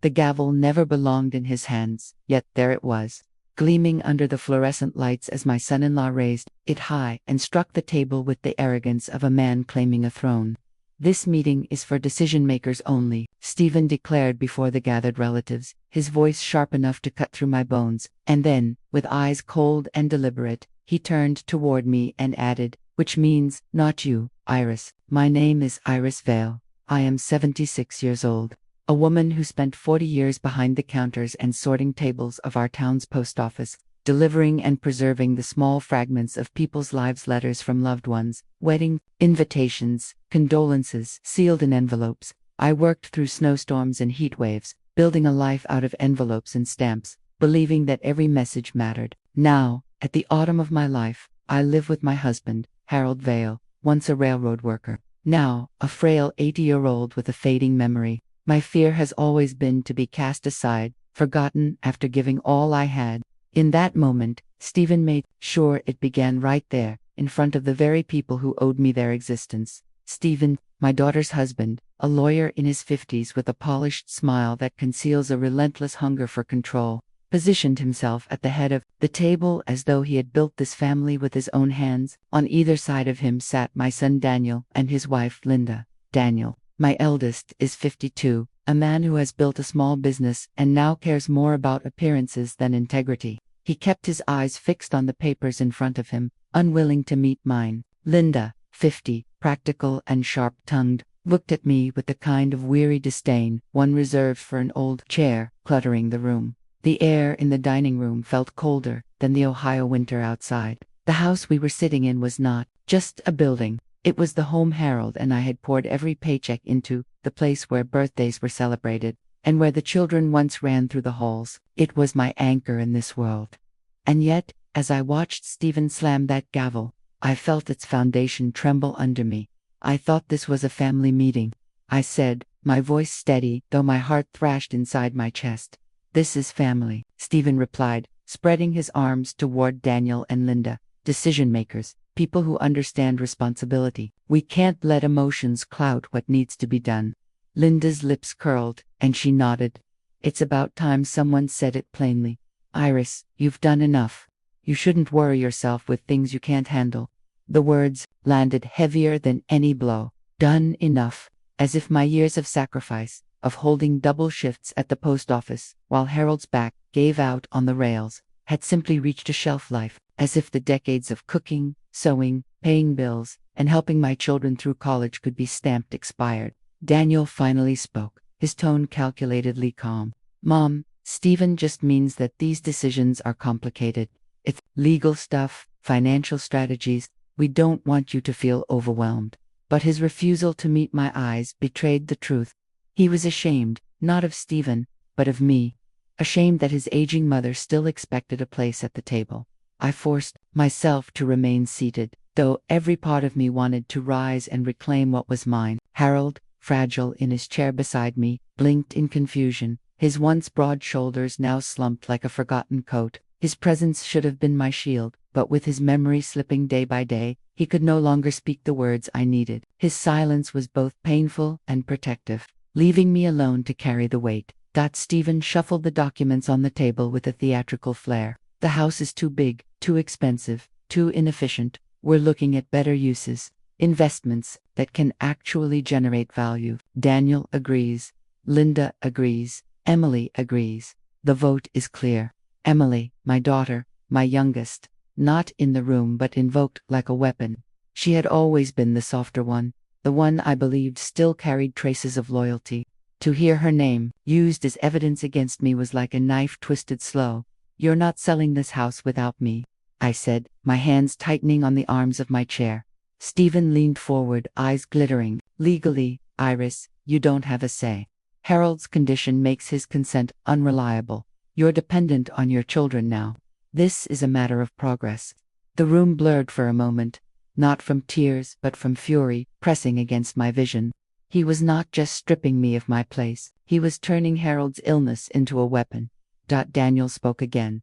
The gavel never belonged in his hands, yet there it was, gleaming under the fluorescent lights as my son-in-law raised it high and struck the table with the arrogance of a man claiming a throne. "This meeting is for decision-makers only," Stephen declared before the gathered relatives, his voice sharp enough to cut through my bones, and then, with eyes cold and deliberate, he turned toward me and added, "Which means, not you, Iris. My name is Iris Vale. I am 76 years old. A woman who spent 40 years behind the counters and sorting tables of our town's post office, delivering and preserving the small fragments of people's lives, letters from loved ones, wedding invitations, condolences, sealed in envelopes. I worked through snowstorms and heat waves, building a life out of envelopes and stamps, believing that every message mattered. Now, at the autumn of my life, I live with my husband, Harold Vale, once a railroad worker, now a frail 80-year-old with a fading memory. My fear has always been to be cast aside, forgotten after giving all I had." In that moment, Stephen made sure it began right there, in front of the very people who owed me their existence. Stephen, my daughter's husband, a lawyer in his 50s with a polished smile that conceals a relentless hunger for control, positioned himself at the head of the table as though he had built this family with his own hands. On either side of him sat my son Daniel and his wife Linda. Daniel, my eldest, is 52, a man who has built a small business and now cares more about appearances than integrity. He kept his eyes fixed on the papers in front of him, unwilling to meet mine. Linda, 50, practical and sharp-tongued, looked at me with the kind of weary disdain one reserved for an old chair cluttering the room. The air in the dining room felt colder than the Ohio winter outside. The house we were sitting in was not just a building. It was the home Harold and I had poured every paycheck into, the place where birthdays were celebrated, and where the children once ran through the halls. It was my anchor in this world. And yet, as I watched Stephen slam that gavel, I felt its foundation tremble under me. "I thought this was a family meeting," I said, my voice steady, though my heart thrashed inside my chest. "This is family," Stephen replied, spreading his arms toward Daniel and Linda. "Decision-makers, people who understand responsibility. We can't let emotions cloud what needs to be done." Linda's lips curled, and she nodded. "It's about time someone said it plainly. Iris, you've done enough. You shouldn't worry yourself with things you can't handle." The words landed heavier than any blow. Done enough. As if my years of sacrifice, of holding double shifts at the post office, while Harold's back gave out on the rails, had simply reached a shelf life. As if the decades of cooking, sewing, paying bills, and helping my children through college could be stamped expired. Daniel finally spoke, his tone calculatedly calm. "Mom, Stephen just means that these decisions are complicated. It's legal stuff, financial strategies. We don't want you to feel overwhelmed." But his refusal to meet my eyes betrayed the truth. He was ashamed, not of Stephen, but of me. Ashamed that his aging mother still expected a place at the table. I forced myself to remain seated, though every part of me wanted to rise and reclaim what was mine. Harold, fragile in his chair beside me, blinked in confusion, his once broad shoulders now slumped like a forgotten coat. His presence should have been my shield, but with his memory slipping day by day, he could no longer speak the words I needed. His silence was both painful and protective, leaving me alone to carry the weight. Stephen shuffled the documents on the table with a theatrical flair. "The house is too big, too expensive, too inefficient. We're looking at better uses, investments that can actually generate value." Daniel agrees. Linda agrees. Emily agrees. The vote is clear. Emily, my daughter, my youngest, not in the room but invoked like a weapon. She had always been the softer one, the one I believed still carried traces of loyalty. To hear her name used as evidence against me was like a knife twisted slow. "You're not selling this house without me," I said, my hands tightening on the arms of my chair. Stephen leaned forward, eyes glittering. "Legally, Iris, you don't have a say. Harold's condition makes his consent unreliable. You're dependent on your children now. This is a matter of progress." The room blurred for a moment, not from tears but from fury pressing against my vision. He was not just stripping me of my place, he was turning Harold's illness into a weapon. Daniel spoke again,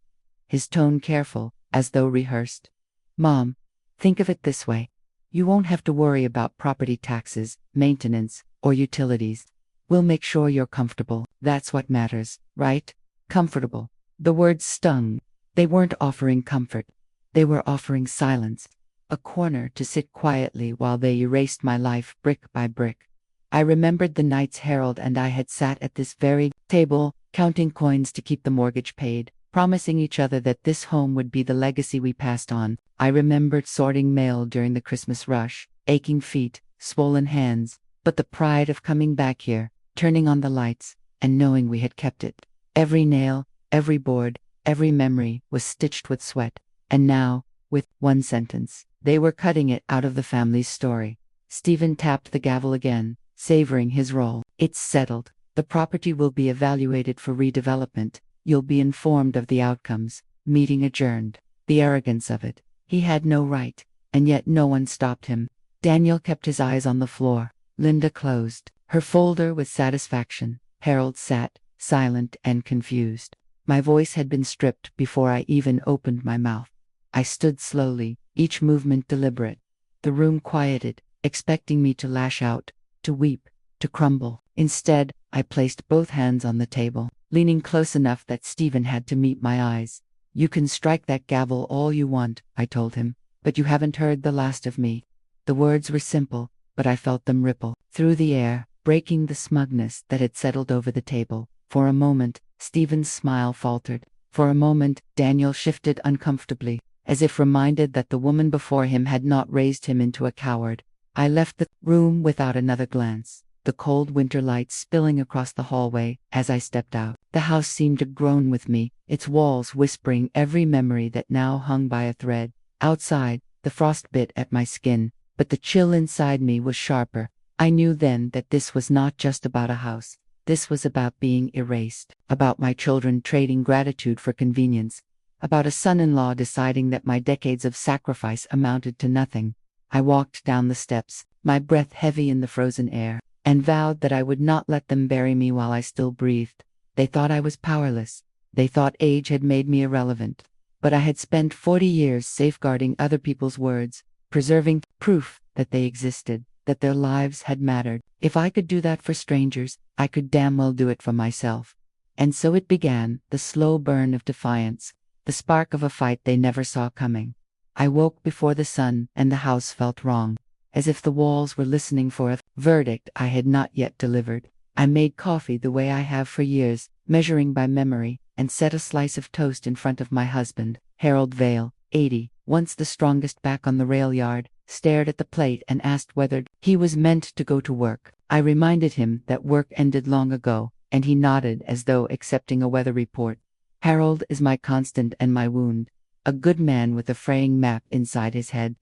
his tone careful, as though rehearsed. "Mom, think of it this way. You won't have to worry about property taxes, maintenance, or utilities. We'll make sure you're comfortable. That's what matters, right? Comfortable. The words stung. They weren't offering comfort. They were offering silence. A corner to sit quietly while they erased my life brick by brick. I remembered the nights Harold and I had sat at this very table, counting coins to keep the mortgage paid, promising each other that this home would be the legacy we passed on. I remembered sorting mail during the Christmas rush, aching feet, swollen hands, but the pride of coming back here, turning on the lights, and knowing we had kept it. Every nail, every board, every memory was stitched with sweat. And now, with one sentence, they were cutting it out of the family's story. Stephen tapped the gavel again, savoring his role. It's settled. The property will be evaluated for redevelopment. You'll be informed of the outcomes. Meeting adjourned. The arrogance of it. He had no right, and yet no one stopped him. Daniel kept his eyes on the floor. Linda closed her folder with satisfaction. Harold sat, silent and confused. My voice had been stripped before I even opened my mouth. I stood slowly, each movement deliberate. The room quieted, expecting me to lash out, to weep, to crumble. Instead, I placed both hands on the table, leaning close enough that Stephen had to meet my eyes. You can strike that gavel all you want, I told him, but you haven't heard the last of me. The words were simple, but I felt them ripple through the air, breaking the smugness that had settled over the table. For a moment, Stephen's smile faltered. For a moment, Daniel shifted uncomfortably, as if reminded that the woman before him had not raised him into a coward. I left the room without another glance, the cold winter light spilling across the hallway as I stepped out. The house seemed to groan with me, its walls whispering every memory that now hung by a thread. Outside, the frost bit at my skin, but the chill inside me was sharper. I knew then that this was not just about a house. This was about being erased, about my children trading gratitude for convenience, about a son-in-law deciding that my decades of sacrifice amounted to nothing. I walked down the steps, my breath heavy in the frozen air, and vowed that I would not let them bury me while I still breathed. They thought I was powerless. They thought age had made me irrelevant. But I had spent 40 years safeguarding other people's words, preserving proof that they existed, that their lives had mattered. If I could do that for strangers, I could damn well do it for myself. And so it began, the slow burn of defiance, the spark of a fight they never saw coming. I woke before the sun, and the house felt wrong, as if the walls were listening for a verdict I had not yet delivered. I made coffee the way I have for years, measuring by memory, and set a slice of toast in front of my husband. Harold Vale, 80, once the strongest back on the rail yard, stared at the plate and asked whether he was meant to go to work. I reminded him that work ended long ago, and he nodded as though accepting a weather report. Harold is my constant and my wound, a good man with a fraying map inside his head.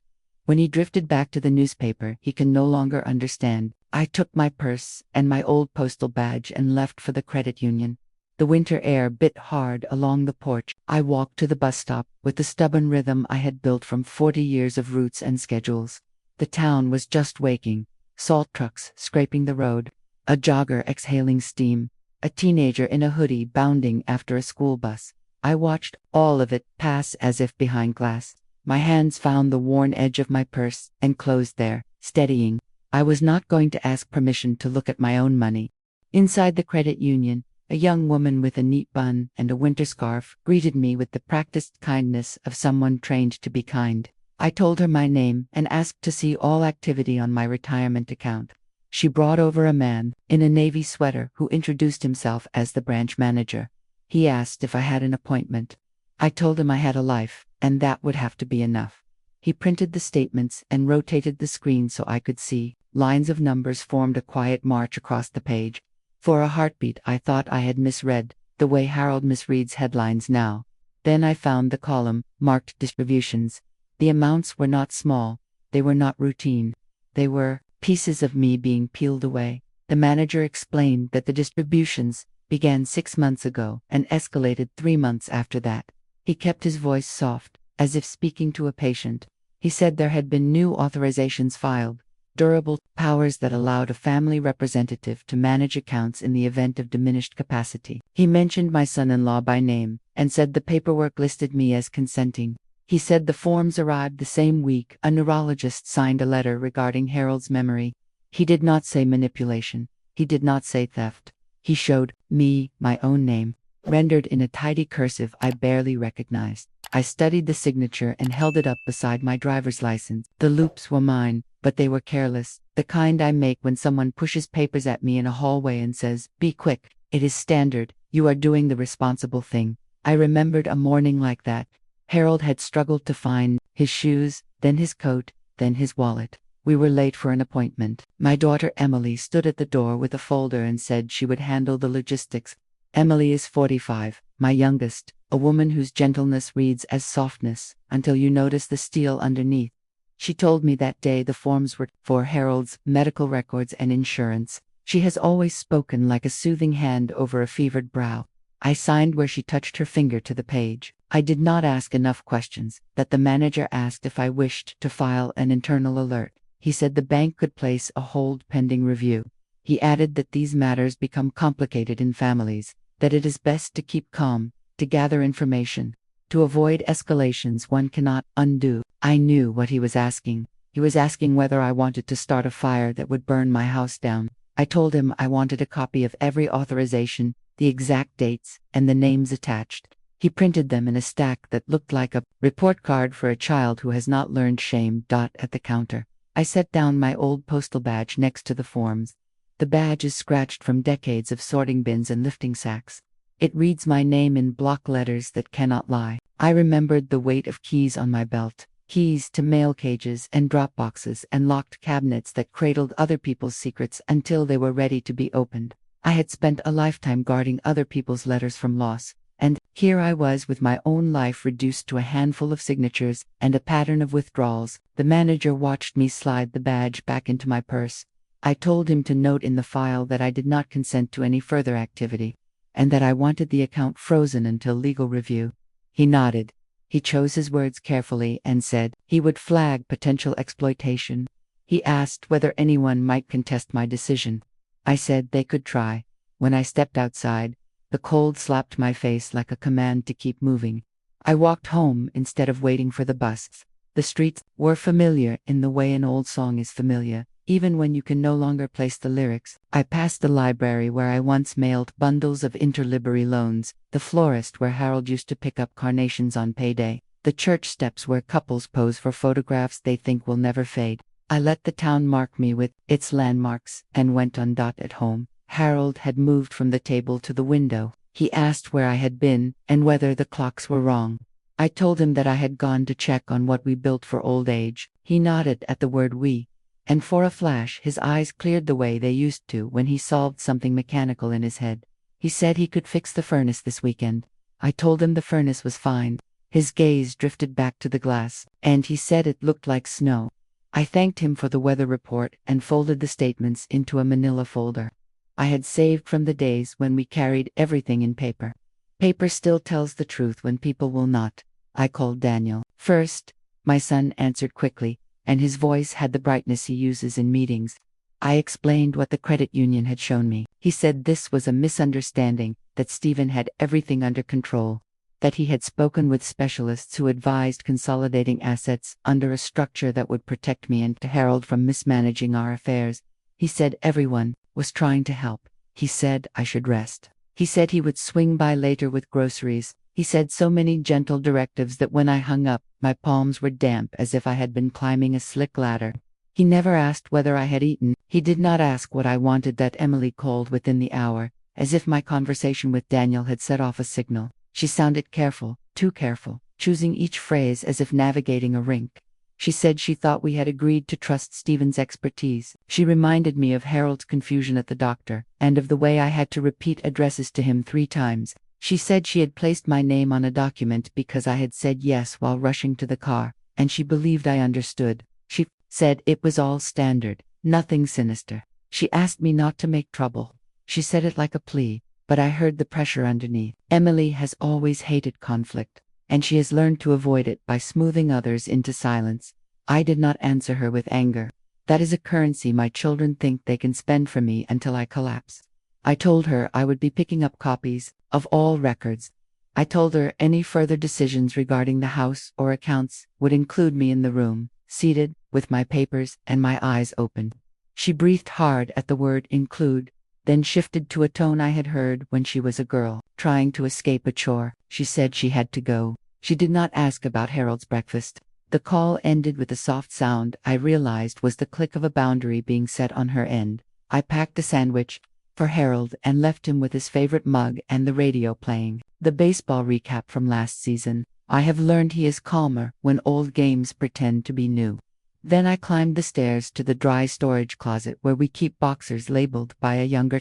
When he drifted back to the newspaper, he can no longer understand. I took my purse and my old postal badge and left for the credit union. The winter air bit hard along the porch. I walked to the bus stop with the stubborn rhythm I had built from 40 years of routes and schedules. The town was just waking. Salt trucks scraping the road, a jogger exhaling steam, a teenager in a hoodie bounding after a school bus. I watched all of it pass as if behind glass. My hands found the worn edge of my purse and closed there, steadying. I was not going to ask permission to look at my own money. Inside the credit union, a young woman with a neat bun and a winter scarf greeted me with the practiced kindness of someone trained to be kind. I told her my name and asked to see all activity on my retirement account. She brought over a man in a navy sweater who introduced himself as the branch manager. He asked if I had an appointment. I told him I had a life, and that would have to be enough. He printed the statements and rotated the screen so I could see. Lines of numbers formed a quiet march across the page. For a heartbeat I thought I had misread, the way Harold misreads headlines now. Then I found the column, marked distributions. The amounts were not small. They were not routine. They were pieces of me being peeled away. The manager explained that the distributions began 6 months ago and escalated 3 months after that. He kept his voice soft, as if speaking to a patient. He said there had been new authorizations filed, durable powers that allowed a family representative to manage accounts in the event of diminished capacity. He mentioned my son-in-law by name and said the paperwork listed me as consenting. He said the forms arrived the same week. A neurologist signed a letter regarding Harold's memory. He did not say manipulation. He did not say theft. He showed me my own name, rendered in a tidy cursive I barely recognized. I studied the signature and held it up beside my driver's license. The loops were mine, but they were careless, the kind I make when someone pushes papers at me in a hallway and says, "Be quick, it is standard, you are doing the responsible thing." I remembered a morning like that. Harold had struggled to find his shoes, then his coat, then his wallet. We were late for an appointment. My daughter Emily stood at the door with a folder and said she would handle the logistics. Emily is 45, my youngest, a woman whose gentleness reads as softness, until you notice the steel underneath. She told me that day the forms were for Harold's medical records and insurance. She has always spoken like a soothing hand over a fevered brow. I signed where she touched her finger to the page. I did not ask enough questions. That the manager asked if I wished to file an internal alert. He said the bank could place a hold pending review. He added that these matters become complicated in families, that it is best to keep calm, to gather information. To avoid escalations one cannot undo. I knew what he was asking. He was asking whether I wanted to start a fire that would burn my house down. I told him I wanted a copy of every authorization, the exact dates, and the names attached. He printed them in a stack that looked like a report card for a child who has not learned shame. At the counter, I set down my old postal badge next to the forms. The badge is scratched from decades of sorting bins and lifting sacks. It reads my name in block letters that cannot lie. I remembered the weight of keys on my belt, keys to mail cages and drop boxes and locked cabinets that cradled other people's secrets until they were ready to be opened. I had spent a lifetime guarding other people's letters from loss, and here I was with my own life reduced to a handful of signatures and a pattern of withdrawals. The manager watched me slide the badge back into my purse. I told him to note in the file that I did not consent to any further activity, and that I wanted the account frozen until legal review. He nodded. He chose his words carefully and said he would flag potential exploitation. He asked whether anyone might contest my decision. I said they could try. When I stepped outside, the cold slapped my face like a command to keep moving. I walked home instead of waiting for the bus. The streets were familiar in the way an old song is familiar, even when you can no longer place the lyrics. I passed the library where I once mailed bundles of interlibrary loans, the florist where Harold used to pick up carnations on payday, the church steps where couples pose for photographs they think will never fade. I let the town mark me with its landmarks and went on. At home, Harold had moved from the table to the window. He asked where I had been and whether the clocks were wrong. I told him that I had gone to check on what we built for old age. He nodded at the word we, and for a flash his eyes cleared the way they used to when he solved something mechanical in his head. He said he could fix the furnace this weekend. I told him the furnace was fine. His gaze drifted back to the glass, and he said it looked like snow. I thanked him for the weather report and folded the statements into a manila folder I had saved from the days when we carried everything in paper. Paper still tells the truth when people will not. I called Daniel. First, my son answered quickly, and his voice had the brightness he uses in meetings. I explained what the credit union had shown me. He said this was a misunderstanding, that Stephen had everything under control, that he had spoken with specialists who advised consolidating assets under a structure that would protect me and Harold from mismanaging our affairs. He said everyone was trying to help. He said I should rest. He said he would swing by later with groceries. He said so many gentle directives that when I hung up, my palms were damp as if I had been climbing a slick ladder. He never asked whether I had eaten. He did not ask what I wanted. That Emily called within the hour, as if my conversation with Daniel had set off a signal. She sounded careful, too careful, choosing each phrase as if navigating a rink. She said she thought we had agreed to trust Stephen's expertise. She reminded me of Harold's confusion at the doctor, and of the way I had to repeat addresses to him 3 times. She said she had placed my name on a document because I had said yes while rushing to the car, and she believed I understood. She said it was all standard, nothing sinister. She asked me not to make trouble. She said it like a plea, but I heard the pressure underneath. Emily has always hated conflict, and she has learned to avoid it by smoothing others into silence. I did not answer her with anger. That is a currency my children think they can spend for me until I collapse. I told her I would be picking up copies of all records. I told her any further decisions regarding the house or accounts would include me in the room, seated, with my papers and my eyes open. She breathed hard at the word include. then shifted to a tone I had heard when she was a girl, trying to escape a chore. She said she had to go. She did not ask about Harold's breakfast. The call ended with a soft sound I realized was the click of a boundary being set on her end. I packed a sandwich for Harold and left him with his favorite mug and the radio playing the baseball recap from last season. I have learned he is calmer when old games pretend to be new. Then I climbed the stairs to the dry storage closet where we keep boxers labeled by a younger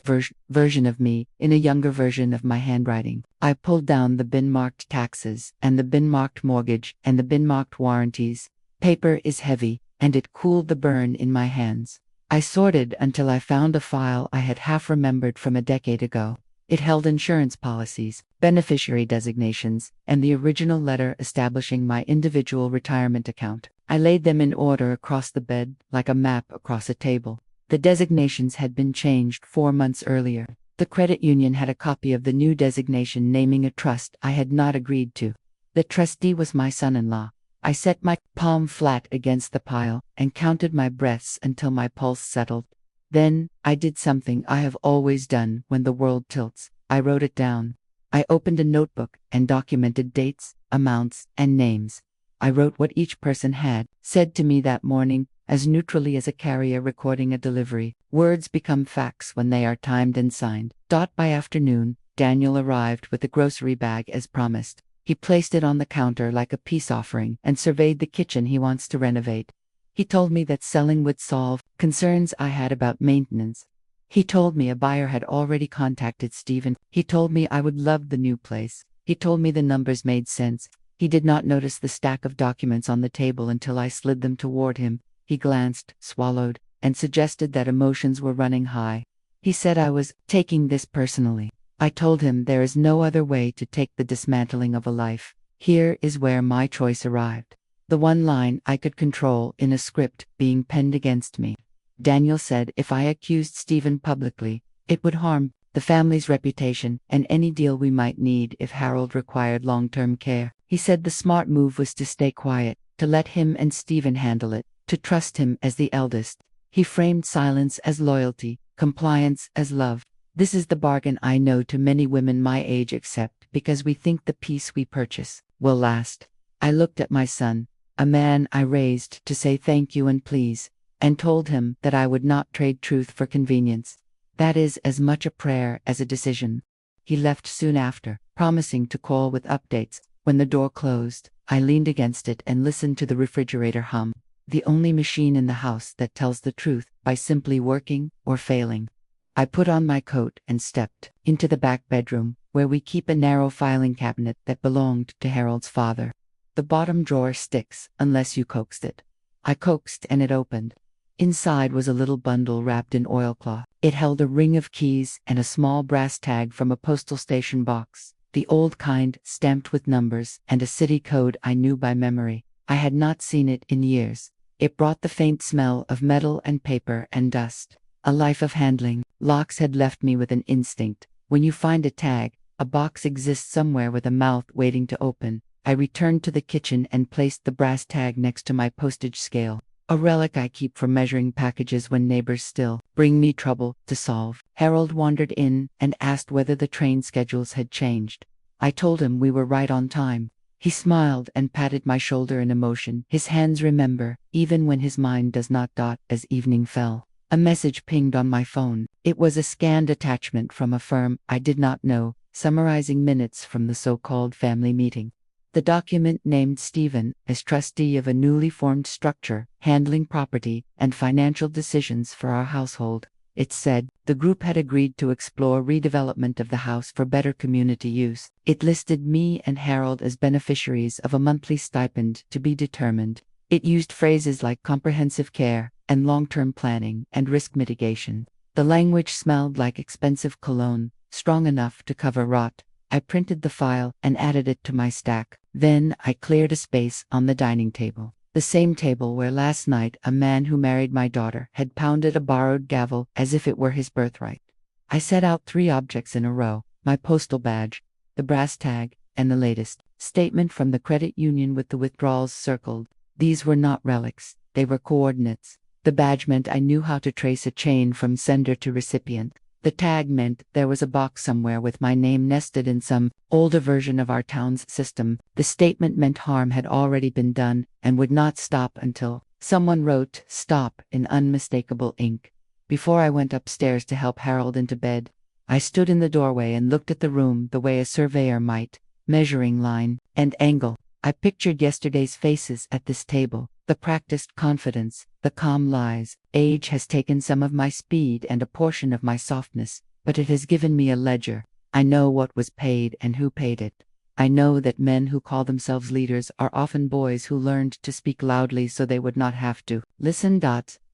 version of me, in a younger version of my handwriting. I pulled down the bin-marked taxes, and the bin-marked mortgage, and the bin-marked warranties. Paper is heavy, and it cooled the burn in my hands. I sorted until I found a file I had half remembered from a decade ago. It held insurance policies, beneficiary designations, and the original letter establishing my individual retirement account. I laid them in order across the bed, like a map across a table. The designations had been changed 4 months earlier. The credit union had a copy of the new designation naming a trust I had not agreed to. The trustee was my son-in-law. I set my palm flat against the pile and counted my breaths until my pulse settled. Then, I did something I have always done when the world tilts. I wrote it down. I opened a notebook and documented dates, amounts, and names. I wrote what each person had said to me that morning, as neutrally as a carrier recording a delivery. Words become facts when they are timed and signed. By afternoon, Daniel arrived with the grocery bag as promised. He placed it on the counter like a peace offering and surveyed the kitchen he wants to renovate. He told me that selling would solve concerns I had about maintenance. He told me a buyer had already contacted Stephen. He told me I would love the new place. He told me the numbers made sense. He did not notice the stack of documents on the table until I slid them toward him. He glanced, swallowed, and suggested that emotions were running high. He said I was taking this personally. I told him there is no other way to take the dismantling of a life. Here is where my choice arrived. The one line I could control in a script being penned against me. Daniel said if I accused Stephen publicly, it would harm the family's reputation and any deal we might need if Harold required long-term care. He said the smart move was to stay quiet, to let him and Stephen handle it, to trust him as the eldest. He framed silence as loyalty, compliance as love. This is the bargain I know too many women my age accept because we think the peace we purchase will last. I looked at my son, a man I raised to say thank you and please, and told him that I would not trade truth for convenience. That is as much a prayer as a decision. He left soon after, promising to call with updates. When the door closed, I leaned against it and listened to the refrigerator hum, the only machine in the house that tells the truth by simply working or failing. I put on my coat and stepped into the back bedroom, where we keep a narrow filing cabinet that belonged to Harold's father. The bottom drawer sticks unless you coaxed it. I coaxed and it opened. Inside was a little bundle wrapped in oilcloth. It held a ring of keys and a small brass tag from a postal station box, the old kind stamped with numbers and a city code I knew by memory. I had not seen it in years. It brought the faint smell of metal and paper and dust. A life of handling locks had left me with an instinct. When you find a tag, a box exists somewhere with a mouth waiting to open. I returned to the kitchen and placed the brass tag next to my postage scale, a relic I keep for measuring packages when neighbors still bring me trouble to solve. Harold wandered in and asked whether the train schedules had changed. I told him we were right on time. He smiled and patted my shoulder in emotion. His hands remember, even when his mind does not. As evening fell, a message pinged on my phone. It was a scanned attachment from a firm I did not know, summarizing minutes from the so-called family meeting. The document named Stephen as trustee of a newly formed structure, handling property and financial decisions for our household. It said the group had agreed to explore redevelopment of the house for better community use. It listed me and Harold as beneficiaries of a monthly stipend to be determined. It used phrases like comprehensive care and long-term planning and risk mitigation. The language smelled like expensive cologne, strong enough to cover rot. I printed the file and added it to my stack. Then I cleared a space on the dining table, the same table where last night a man who married my daughter had pounded a borrowed gavel as if it were his birthright. I set out 3 objects in a row: my postal badge, the brass tag, and the latest statement from the credit union with the withdrawals circled. These were not relics, they were coordinates. The badge meant I knew how to trace a chain from sender to recipient. The tag meant there was a box somewhere with my name nested in some older version of our town's system. The statement meant harm had already been done and would not stop until someone wrote "stop" in unmistakable ink. Before I went upstairs to help Harold into bed, I stood in the doorway and looked at the room the way a surveyor might, measuring line and angle. I pictured yesterday's faces at this table, the practiced confidence, the calm lies. Age has taken some of my speed and a portion of my softness, but it has given me a ledger. I know what was paid and who paid it. I know that men who call themselves leaders are often boys who learned to speak loudly so they would not have to listen.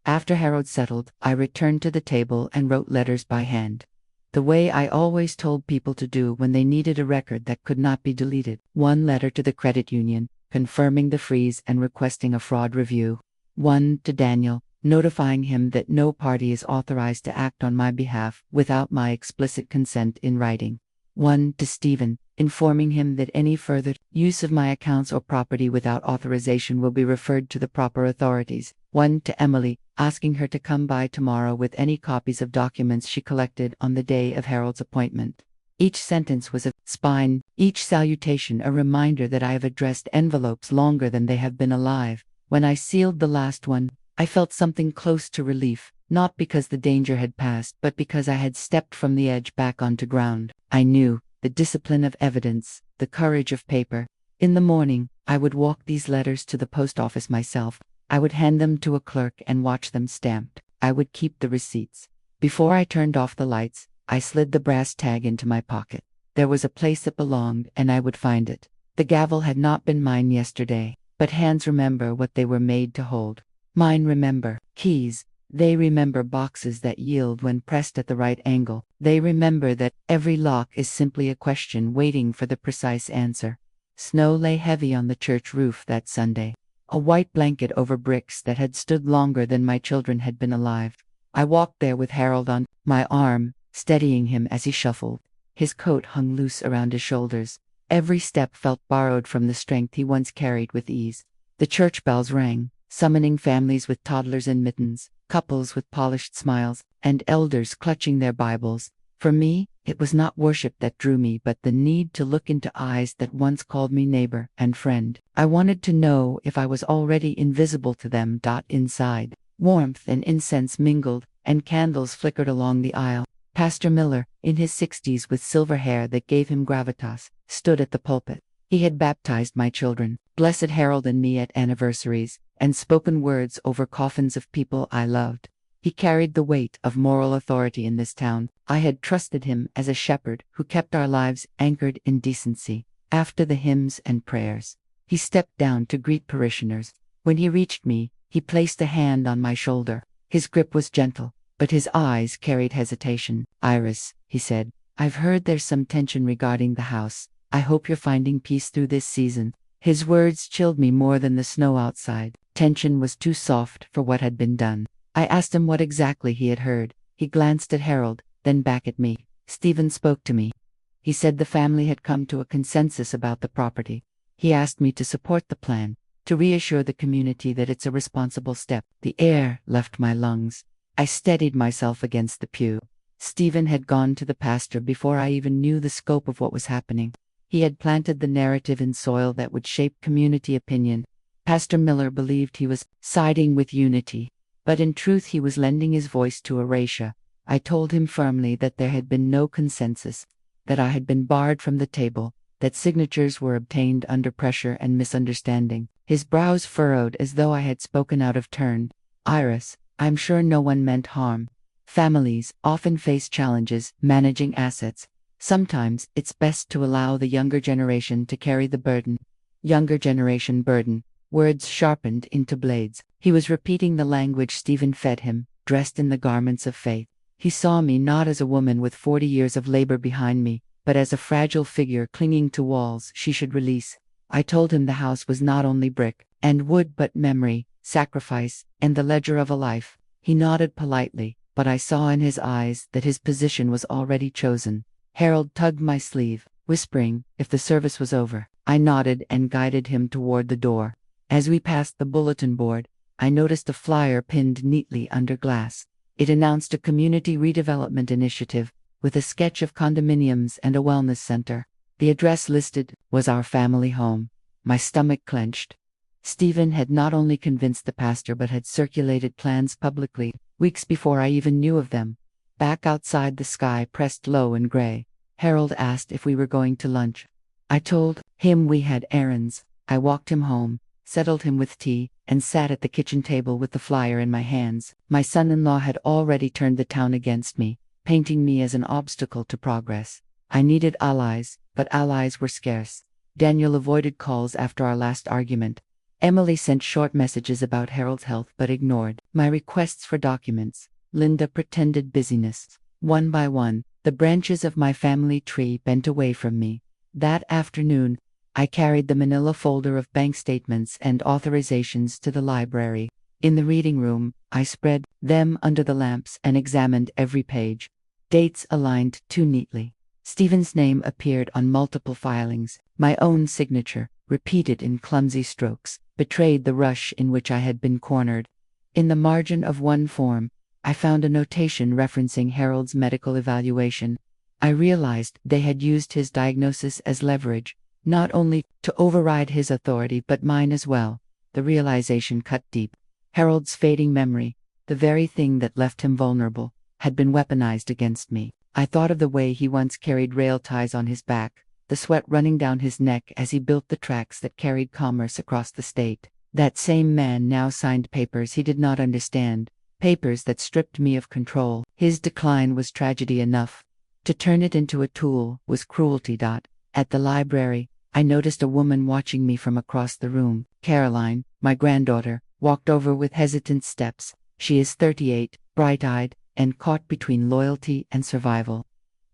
After Harold settled, I returned to the table and wrote letters by hand. The way I always told people to do when they needed a record that could not be deleted. One letter to the credit union, confirming the freeze and requesting a fraud review. One to Daniel, notifying him that no party is authorized to act on my behalf without my explicit consent in writing. One to Stephen, informing him that any further use of my accounts or property without authorization will be referred to the proper authorities. One to Emily, asking her to come by tomorrow with any copies of documents she collected on the day of Harold's appointment. Each sentence was a spine, each salutation a reminder that I have addressed envelopes longer than they have been alive. When I sealed the last one, I felt something close to relief, not because the danger had passed, but because I had stepped from the edge back onto ground. I knew the discipline of evidence, the courage of paper. In the morning, I would walk these letters to the post office myself. I would hand them to a clerk and watch them stamped. I would keep the receipts. Before I turned off the lights, I slid the brass tag into my pocket. There was a place it belonged, and I would find it. The gavel had not been mine yesterday, but hands remember what they were made to hold. Mine remember keys. They remember boxes that yield when pressed at the right angle. They remember that every lock is simply a question waiting for the precise answer. Snow lay heavy on the church roof that Sunday, a white blanket over bricks that had stood longer than my children had been alive. I walked there with Harold on my arm, steadying him as he shuffled. His coat hung loose around his shoulders. Every step felt borrowed from the strength he once carried with ease. The church bells rang, summoning families with toddlers in mittens, couples with polished smiles, and elders clutching their Bibles. For me, it was not worship that drew me, but the need to look into eyes that once called me neighbor and friend. I wanted to know if I was already invisible to them. Inside, warmth and incense mingled, and candles flickered along the aisle. Pastor Miller, in his 60s with silver hair that gave him gravitas, stood at the pulpit. He had baptized my children, blessed Harold and me at anniversaries, and spoken words over coffins of people I loved. He carried the weight of moral authority in this town. I had trusted him as a shepherd who kept our lives anchored in decency. After the hymns and prayers, he stepped down to greet parishioners. When he reached me, he placed a hand on my shoulder. His grip was gentle, but his eyes carried hesitation. "Iris," he said, "I've heard there's some tension regarding the house. I hope you're finding peace through this season." His words chilled me more than the snow outside. Tension was too soft for what had been done. I asked him what exactly he had heard. He glanced at Harold, then back at me. "Stephen spoke to me. He said the family had come to a consensus about the property. He asked me to support the plan, to reassure the community that it's a responsible step." The air left my lungs. I steadied myself against the pew. Stephen had gone to the pastor before I even knew the scope of what was happening. He had planted the narrative in soil that would shape community opinion. Pastor Miller believed he was siding with unity, but in truth he was lending his voice to erasure. I told him firmly that there had been no consensus, that I had been barred from the table, that signatures were obtained under pressure and misunderstanding. His brows furrowed as though I had spoken out of turn. "Iris, I'm sure no one meant harm. Families often face challenges managing assets. Sometimes it's best to allow the younger generation to carry the burden." Younger generation burden. Words sharpened into blades. He was repeating the language Stephen fed him, dressed in the garments of faith. He saw me not as a woman with 40 years of labor behind me, but as a fragile figure clinging to walls she should release. I told him the house was not only brick and wood but memory, sacrifice, and the ledger of a life. He nodded politely, but I saw in his eyes that his position was already chosen. Harold tugged my sleeve, whispering if the service was over. I nodded and guided him toward the door. As we passed the bulletin board, I noticed a flyer pinned neatly under glass. It announced a community redevelopment initiative, with a sketch of condominiums and a wellness center. The address listed was our family home. My stomach clenched. Stephen had not only convinced the pastor but had circulated plans publicly, weeks before I even knew of them. Back outside, the sky pressed low and gray. Harold asked if we were going to lunch. I told him we had errands. I walked him home, settled him with tea, and sat at the kitchen table with the flyer in my hands. My son-in-law had already turned the town against me, painting me as an obstacle to progress. I needed allies, but allies were scarce. Daniel avoided calls after our last argument. Emily sent short messages about Harold's health but ignored my requests for documents. Linda pretended busyness. One by one, the branches of my family tree bent away from me. That afternoon, I carried the manila folder of bank statements and authorizations to the library. In the reading room, I spread them under the lamps and examined every page. Dates aligned too neatly. Stephen's name appeared on multiple filings. My own signature, repeated in clumsy strokes, betrayed the rush in which I had been cornered. In the margin of one form, I found a notation referencing Harold's medical evaluation. I realized they had used his diagnosis as leverage, not only to override his authority but mine as well. The realization cut deep. Harold's fading memory, the very thing that left him vulnerable, had been weaponized against me. I thought of the way he once carried rail ties on his back, the sweat running down his neck as he built the tracks that carried commerce across the state. That same man now signed papers he did not understand, papers that stripped me of control. His decline was tragedy enough. To turn it into a tool was cruelty. At the library, I noticed a woman watching me from across the room. Caroline, my granddaughter, walked over with hesitant steps. She is 38, bright-eyed, and caught between loyalty and survival.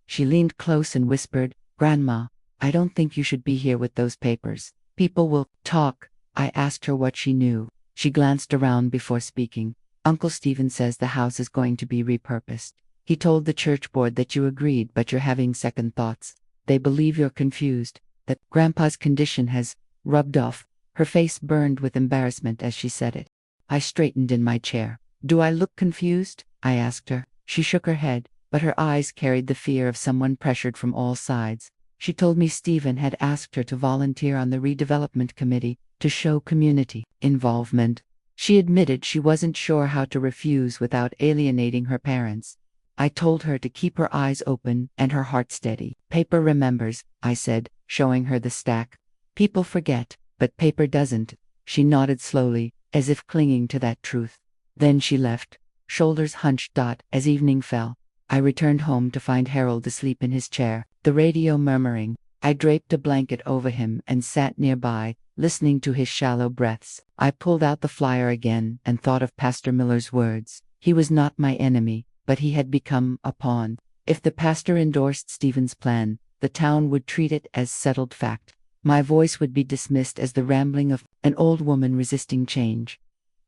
She leaned close and whispered, "Grandma, I don't think you should be here with those papers. People will talk." I asked her what she knew. She glanced around before speaking. "Uncle Stephen says the house is going to be repurposed. He told the church board that you agreed, but you're having second thoughts. They believe you're confused, that Grandpa's condition has rubbed off." Her face burned with embarrassment as she said it. I straightened in my chair. "Do I look confused?" I asked her. She shook her head, but her eyes carried the fear of someone pressured from all sides. She told me Stephen had asked her to volunteer on the redevelopment committee to show community involvement. She admitted she wasn't sure how to refuse without alienating her parents. I told her to keep her eyes open and her heart steady. "Paper remembers," I said, showing her the stack. "People forget, but paper doesn't." She nodded slowly, as if clinging to that truth. Then she left, shoulders hunched. As evening fell, I returned home to find Harold asleep in his chair, the radio murmuring. I draped a blanket over him and sat nearby, listening to his shallow breaths. I pulled out the flyer again and thought of Pastor Miller's words. He was not my enemy, but he had become a pawn. If the pastor endorsed Stephen's plan, the town would treat it as settled fact. My voice would be dismissed as the rambling of an old woman resisting change.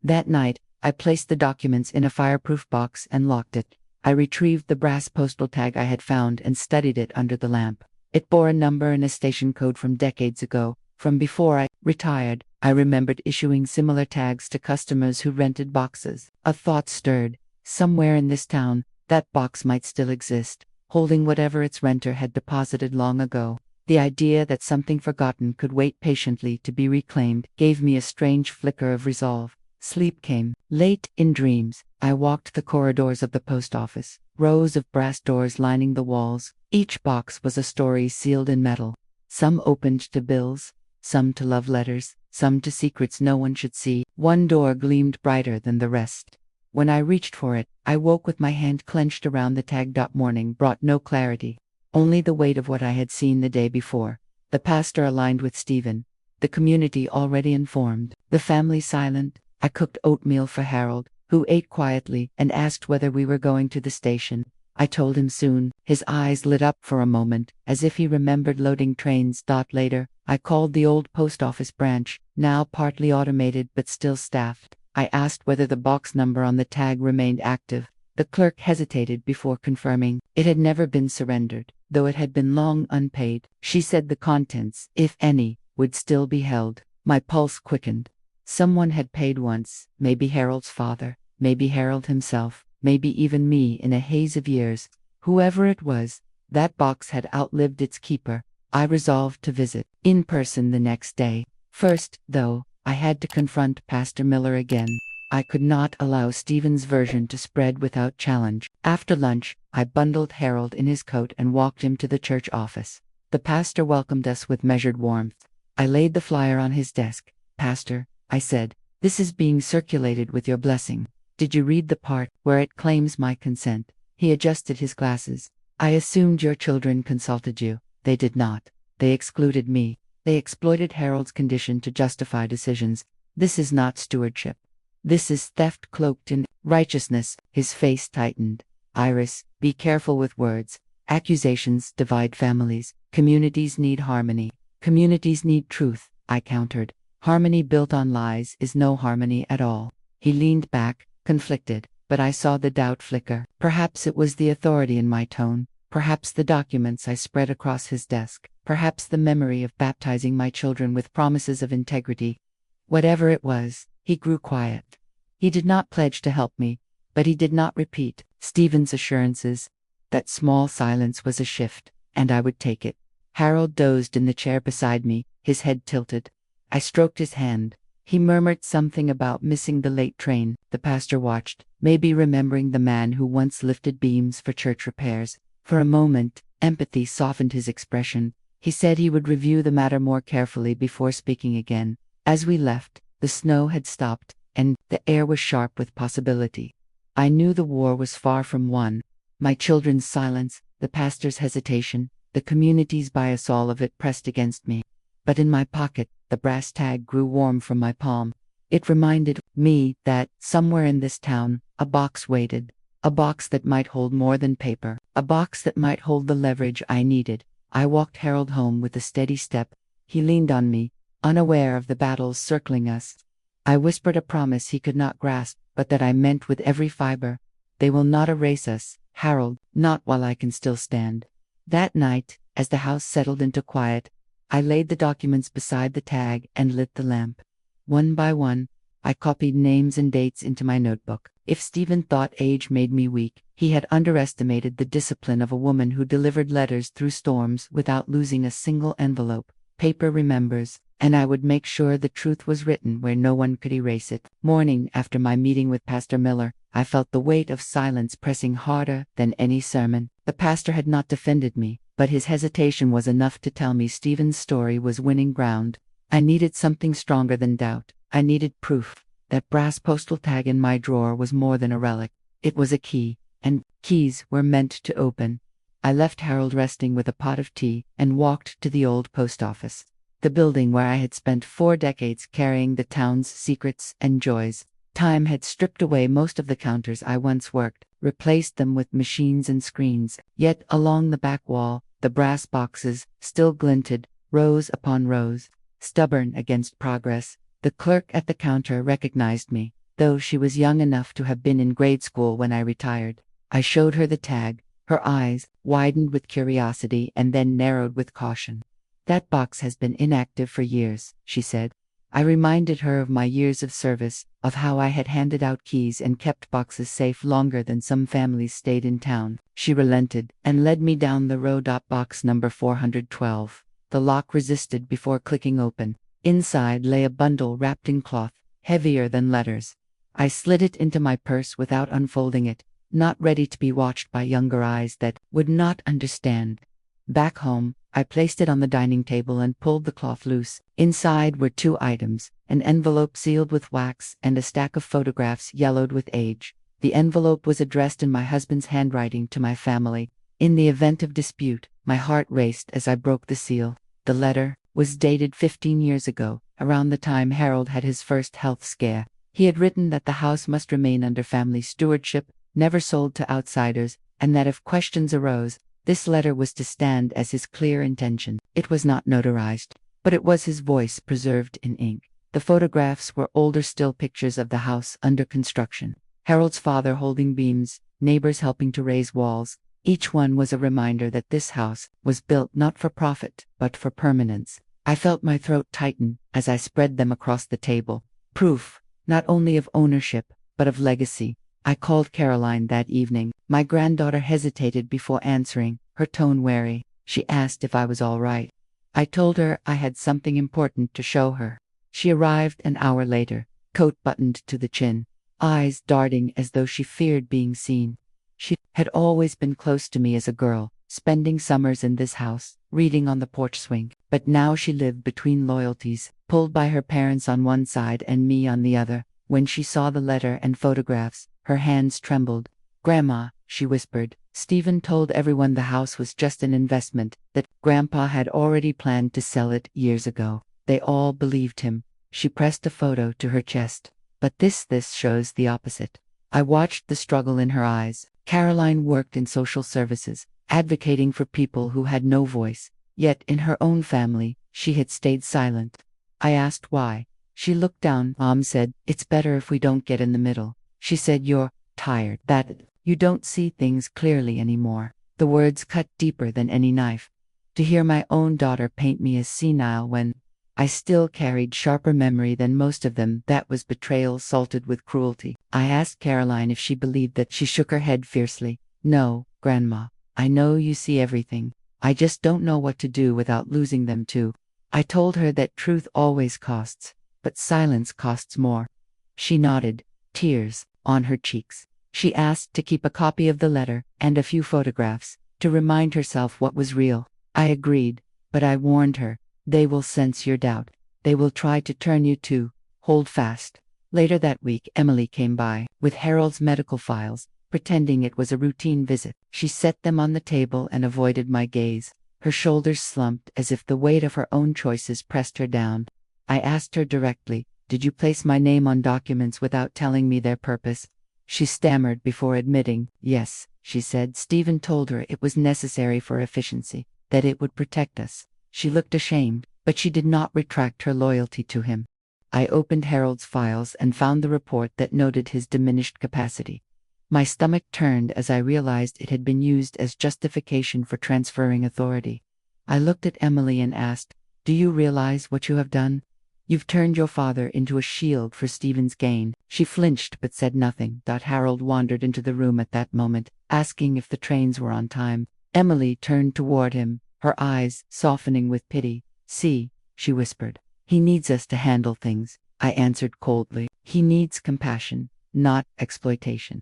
That night, I placed the documents in a fireproof box and locked it. I retrieved the brass postal tag I had found and studied it under the lamp. It bore a number and a station code from decades ago, from before I retired. I remembered issuing similar tags to customers who rented boxes. A thought stirred. Somewhere in this town, that box might still exist, holding whatever its renter had deposited long ago. The idea that something forgotten could wait patiently to be reclaimed gave me a strange flicker of resolve. Sleep came. Late in dreams, I walked the corridors of the post office, rows of brass doors lining the walls. Each box was a story sealed in metal. Some opened to bills, some to love letters, some to secrets no one should see. One door gleamed brighter than the rest. When I reached for it, I woke with my hand clenched around the tag. Morning brought no clarity, only the weight of what I had seen the day before. The pastor aligned with Stephen, the community already informed, the family silent. I cooked oatmeal for Harold, who ate quietly and asked whether we were going to the station. I told him soon. His eyes lit up for a moment, as if he remembered loading trains. Later, I called the old post office branch, now partly automated but still staffed. I asked whether the box number on the tag remained active. The clerk hesitated before confirming. It had never been surrendered, though it had been long unpaid. She said the contents, if any, would still be held. My pulse quickened. Someone had paid once, maybe Harold's father, maybe Harold himself, maybe even me in a haze of years. Whoever it was, that box had outlived its keeper. I resolved to visit in person the next day. First, though, I had to confront Pastor Miller again. I could not allow Stephen's version to spread without challenge. After lunch, I bundled Harold in his coat and walked him to the church office. The pastor welcomed us with measured warmth. I laid the flyer on his desk. "Pastor," I said, "this is being circulated with your blessing. Did you read the part where it claims my consent?" He adjusted his glasses. "I assumed your children consulted you. They did not. They excluded me. They exploited Harold's condition to justify decisions. This is not stewardship. This is theft cloaked in righteousness." His face tightened. "Iris, be careful with words. Accusations divide families. Communities need harmony. Communities need truth," I countered. "Harmony built on lies is no harmony at all." He leaned back, conflicted, but I saw the doubt flicker. Perhaps it was the authority in my tone. Perhaps the documents I spread across his desk. Perhaps the memory of baptizing my children with promises of integrity. Whatever it was, he grew quiet. He did not pledge to help me, but he did not repeat Stephen's assurances. That small silence was a shift, and I would take it. Harold dozed in the chair beside me, his head tilted. I stroked his hand. He murmured something about missing the late train. The pastor watched, maybe remembering the man who once lifted beams for church repairs. For a moment, empathy softened his expression. He said he would review the matter more carefully before speaking again. As we left, the snow had stopped, and the air was sharp with possibility. I knew the war was far from won. My children's silence, the pastor's hesitation, the community's bias, all of it pressed against me. But in my pocket, the brass tag grew warm from my palm. It reminded me that, somewhere in this town, a box waited. A box that might hold more than paper. A box that might hold the leverage I needed. I walked Harold home with a steady step. He leaned on me, unaware of the battles circling us. I whispered a promise he could not grasp, but that I meant with every fiber. "They will not erase us, Harold, not while I can still stand." That night, as the house settled into quiet, I laid the documents beside the tag and lit the lamp. One by one, I copied names and dates into my notebook. If Stephen thought age made me weak, he had underestimated the discipline of a woman who delivered letters through storms without losing a single envelope. Paper remembers, and I would make sure the truth was written where no one could erase it. Morning after my meeting with Pastor Miller, I felt the weight of silence pressing harder than any sermon. The pastor had not defended me, but his hesitation was enough to tell me Stephen's story was winning ground. I needed something stronger than doubt. I needed proof. That brass postal tag in my drawer was more than a relic. It was a key, and keys were meant to open. I left Harold resting with a pot of tea and walked to the old post office, the building where I had spent 4 decades carrying the town's secrets and joys. Time had stripped away most of the counters I once worked, replaced them with machines and screens. Yet along the back wall, the brass boxes still glinted, rows upon rows, stubborn against progress. The clerk at the counter recognized me, though she was young enough to have been in grade school when I retired. I showed her the tag. Her eyes widened with curiosity and then narrowed with caution. "That box has been inactive for years," she said. I reminded her of my years of service, of how I had handed out keys and kept boxes safe longer than some families stayed in town. She relented and led me down the row. Box number 412. The lock resisted before clicking open. Inside lay a bundle wrapped in cloth, heavier than letters. I slid it into my purse without unfolding it, not ready to be watched by younger eyes that would not understand. Back home, I placed it on the dining table and pulled the cloth loose. Inside were 2 items, an envelope sealed with wax and a stack of photographs yellowed with age. The envelope was addressed in my husband's handwriting to my family. In the event of dispute, my heart raced as I broke the seal. The letter was dated 15 years ago, around the time Harold had his first health scare. He had written that the house must remain under family stewardship, never sold to outsiders, and that if questions arose, this letter was to stand as his clear intention. It was not notarized, but it was his voice preserved in ink. The photographs were older still pictures of the house under construction. Harold's father holding beams, neighbors helping to raise walls. Each one was a reminder that this house was built not for profit, but for permanence. I felt my throat tighten as I spread them across the table. Proof, not only of ownership, but of legacy. I called Caroline that evening. My granddaughter hesitated before answering, her tone wary. She asked if I was all right. I told her I had something important to show her. She arrived an hour later, coat buttoned to the chin, eyes darting as though she feared being seen. She had always been close to me as a girl, spending summers in this house, reading on the porch swing. But now she lived between loyalties, pulled by her parents on one side and me on the other. When she saw the letter and photographs, her hands trembled. "Grandma," she whispered, "Stephen told everyone the house was just an investment, that Grandpa had already planned to sell it years ago. They all believed him." She pressed a photo to her chest. "But this shows the opposite." I watched the struggle in her eyes. Caroline worked in social services, advocating for people who had no voice. Yet in her own family, she had stayed silent. I asked why. She looked down. "Mom said, it's better if we don't get in the middle. She said you're tired, that you don't see things clearly anymore." The words cut deeper than any knife. To hear my own daughter paint me as senile when I still carried sharper memory than most of them, that was betrayal salted with cruelty. I asked Caroline if she believed that. She shook her head fiercely. "No, Grandma. I know you see everything. I just don't know what to do without losing them too." I told her that truth always costs, but silence costs more. She nodded, tears on her cheeks. She asked to keep a copy of the letter and a few photographs, to remind herself what was real. I agreed, but I warned her, "They will sense your doubt. They will try to turn you to. Hold fast." Later that week, Emily came by, with Harold's medical files, pretending it was a routine visit. She set them on the table and avoided my gaze. Her shoulders slumped as if the weight of her own choices pressed her down. I asked her directly, "Did you place my name on documents without telling me their purpose?" She stammered before admitting. "Yes," she said. "Stephen told her it was necessary for efficiency, that it would protect us." She looked ashamed, but she did not retract her loyalty to him. I opened Harold's files and found the report that noted his diminished capacity. My stomach turned as I realized it had been used as justification for transferring authority. I looked at Emily and asked, "Do you realize what you have done? You've turned your father into a shield for Stephen's gain." She flinched but said nothing. Harold wandered into the room at that moment, asking if the trains were on time. Emily turned toward him, her eyes softening with pity. "See," she whispered. "He needs us to handle things." I answered coldly. "He needs compassion, not exploitation."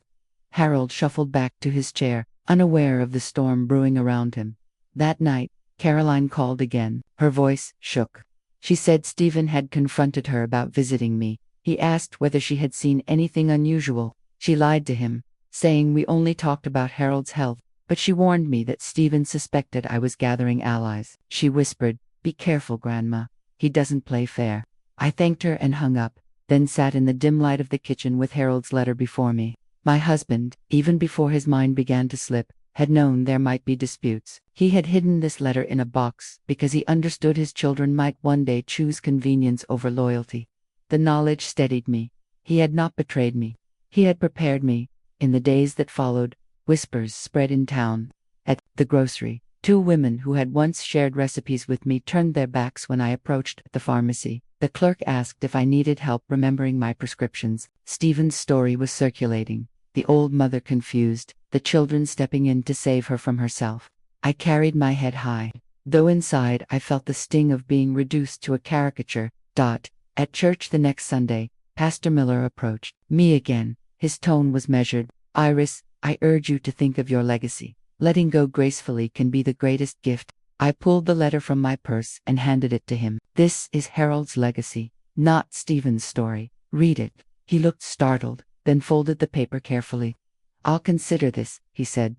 Harold shuffled back to his chair, unaware of the storm brewing around him. That night, Caroline called again. Her voice shook. She said Stephen had confronted her about visiting me. He asked whether she had seen anything unusual. She lied to him, saying we only talked about Harold's health, but she warned me that Stephen suspected I was gathering allies. She whispered, "Be careful, Grandma. He doesn't play fair." I thanked her and hung up, then sat in the dim light of the kitchen with Harold's letter before me. My husband, even before his mind began to slip, had known there might be disputes. He had hidden this letter in a box because he understood his children might one day choose convenience over loyalty. The knowledge steadied me. He had not betrayed me. He had prepared me. In the days that followed, whispers spread in town. At the grocery, 2 women who had once shared recipes with me turned their backs when I approached the pharmacy. The clerk asked if I needed help remembering my prescriptions. Stephen's story was circulating. The old mother confused, the children stepping in to save her from herself. I carried my head high, though inside I felt the sting of being reduced to a caricature. At church the next Sunday, Pastor Miller approached me again. His tone was measured. "Iris, I urge you to think of your legacy. Letting go gracefully can be the greatest gift." I pulled the letter from my purse and handed it to him. "This is Harold's legacy, not Stephen's story. Read it." He looked startled, then folded the paper carefully. "I'll consider this," he said.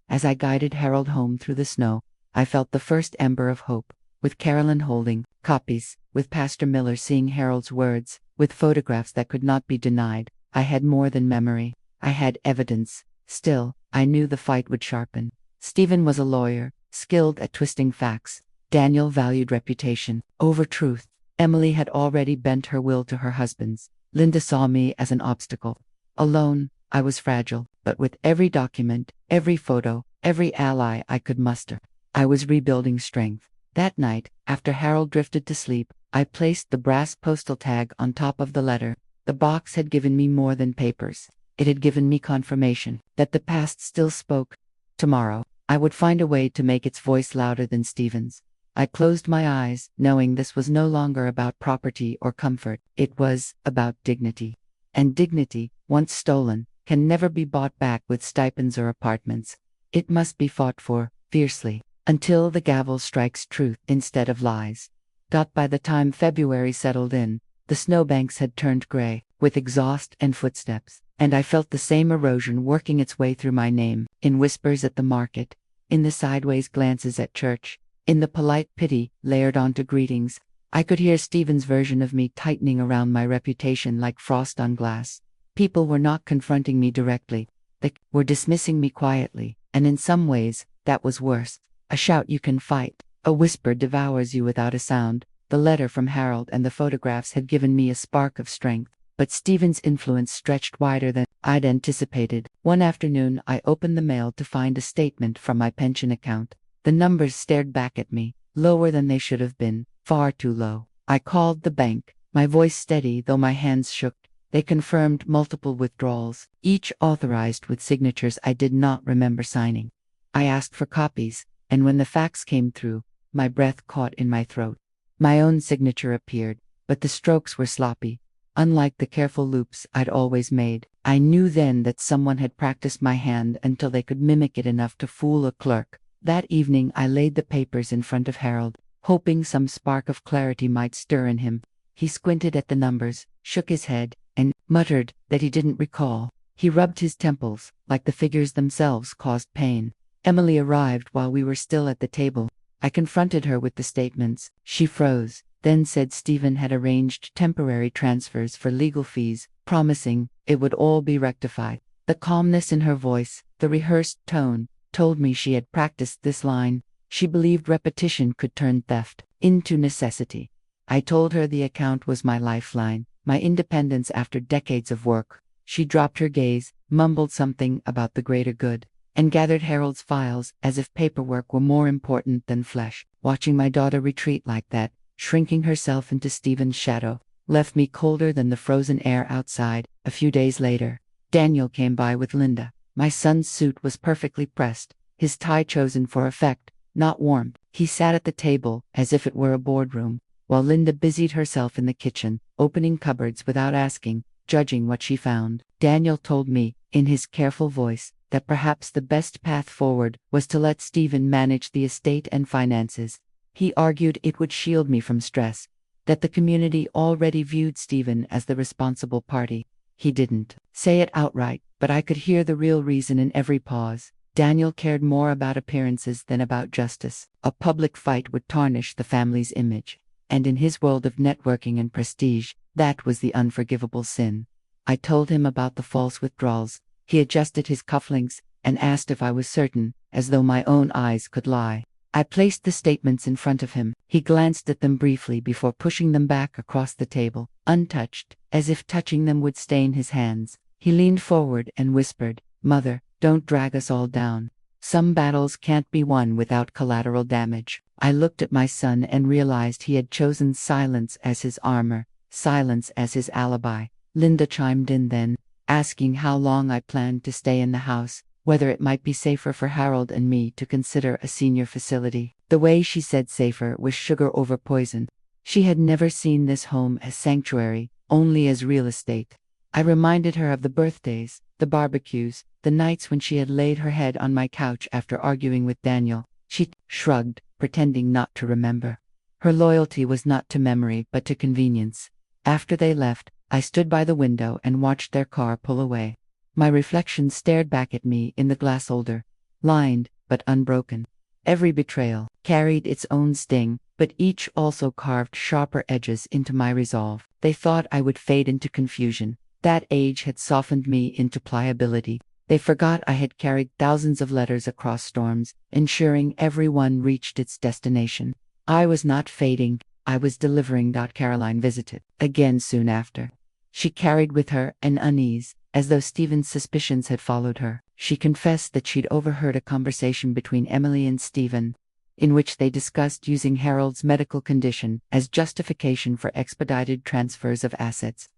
As I guided Harold home through the snow, I felt the first ember of hope. With Carolyn holding copies, with Pastor Miller seeing Harold's words, with photographs that could not be denied, I had more than memory. I had evidence. Still, I knew the fight would sharpen. Stephen was a lawyer, skilled at twisting facts. Daniel valued reputation over truth. Emily had already bent her will to her husband's. Linda saw me as an obstacle. Alone, I was fragile, but with every document, every photo, every ally I could muster, I was rebuilding strength. That night, after Harold drifted to sleep, I placed the brass postal tag on top of the letter. The box had given me more than papers. It had given me confirmation that the past still spoke. Tomorrow, I would find a way to make its voice louder than Stephen's. I closed my eyes, knowing this was no longer about property or comfort. It was about dignity. And dignity, once stolen, can never be bought back with stipends or apartments. It must be fought for, fiercely, until the gavel strikes truth instead of lies. By the time February settled in, the snowbanks had turned gray, with exhaust and footsteps, and I felt the same erosion working its way through my name, in whispers at the market, in the sideways glances at church, in the polite pity layered onto greetings. I could hear Stephen's version of me tightening around my reputation like frost on glass. People were not confronting me directly. They were dismissing me quietly, and in some ways, that was worse. A shout you can fight, a whisper devours you without a sound. The letter from Harold and the photographs had given me a spark of strength, but Stephen's influence stretched wider than I'd anticipated. One afternoon, I opened the mail to find a statement from my pension account. The numbers stared back at me, lower than they should have been, far too low. I called the bank, my voice steady though my hands shook. They confirmed multiple withdrawals, each authorized with signatures I did not remember signing. I asked for copies, and when the fax came through, my breath caught in my throat. My own signature appeared, but the strokes were sloppy. Unlike the careful loops I'd always made, I knew then that someone had practiced my hand until they could mimic it enough to fool a clerk. That evening I laid the papers in front of Harold, hoping some spark of clarity might stir in him. He squinted at the numbers, shook his head, and muttered that he didn't recall. He rubbed his temples, like the figures themselves caused pain. Emily arrived while we were still at the table. I confronted her with the statements. She froze, then said Stephen had arranged temporary transfers for legal fees, promising it would all be rectified. The calmness in her voice, the rehearsed tone, told me she had practiced this line. She believed repetition could turn theft into necessity. I told her the account was my lifeline, my independence after decades of work. She dropped her gaze, mumbled something about the greater good, and gathered Harold's files as if paperwork were more important than flesh. Watching my daughter retreat like that, shrinking herself into Stephen's shadow, left me colder than the frozen air outside. A few days later, Daniel came by with Linda. My son's suit was perfectly pressed, his tie chosen for effect, not warmth. He sat at the table as if it were a boardroom, while Linda busied herself in the kitchen, opening cupboards without asking, judging what she found. Daniel told me, in his careful voice, that perhaps the best path forward was to let Stephen manage the estate and finances. He argued it would shield me from stress, that the community already viewed Stephen as the responsible party. He didn't say it outright, but I could hear the real reason in every pause. Daniel cared more about appearances than about justice. A public fight would tarnish the family's image, and in his world of networking and prestige, that was the unforgivable sin. I told him about the false withdrawals. He adjusted his cufflinks and asked if I was certain, as though my own eyes could lie. I placed the statements in front of him. He glanced at them briefly before pushing them back across the table, untouched, as if touching them would stain his hands. He leaned forward and whispered, "Mother, don't drag us all down. Some battles can't be won without collateral damage." I looked at my son and realized he had chosen silence as his armor, silence as his alibi. Linda chimed in then, asking how long I planned to stay in the house, whether it might be safer for Harold and me to consider a senior facility. The way she said safer was sugar over poison. She had never seen this home as sanctuary, only as real estate. I reminded her of the birthdays, the barbecues, the nights when she had laid her head on my couch after arguing with Daniel. She shrugged, pretending not to remember. Her loyalty was not to memory but to convenience. After they left, I stood by the window and watched their car pull away. My reflection stared back at me in the glass holder, lined but unbroken. Every betrayal carried its own sting, but each also carved sharper edges into my resolve. They thought I would fade into confusion. That age had softened me into pliability. They forgot I had carried thousands of letters across storms, ensuring every one reached its destination. I was not fading, I was delivering. Caroline visited again soon after. She carried with her an unease, as though Stephen's suspicions had followed her. She confessed that she'd overheard a conversation between Emily and Stephen, in which they discussed using Harold's medical condition as justification for expedited transfers of assets.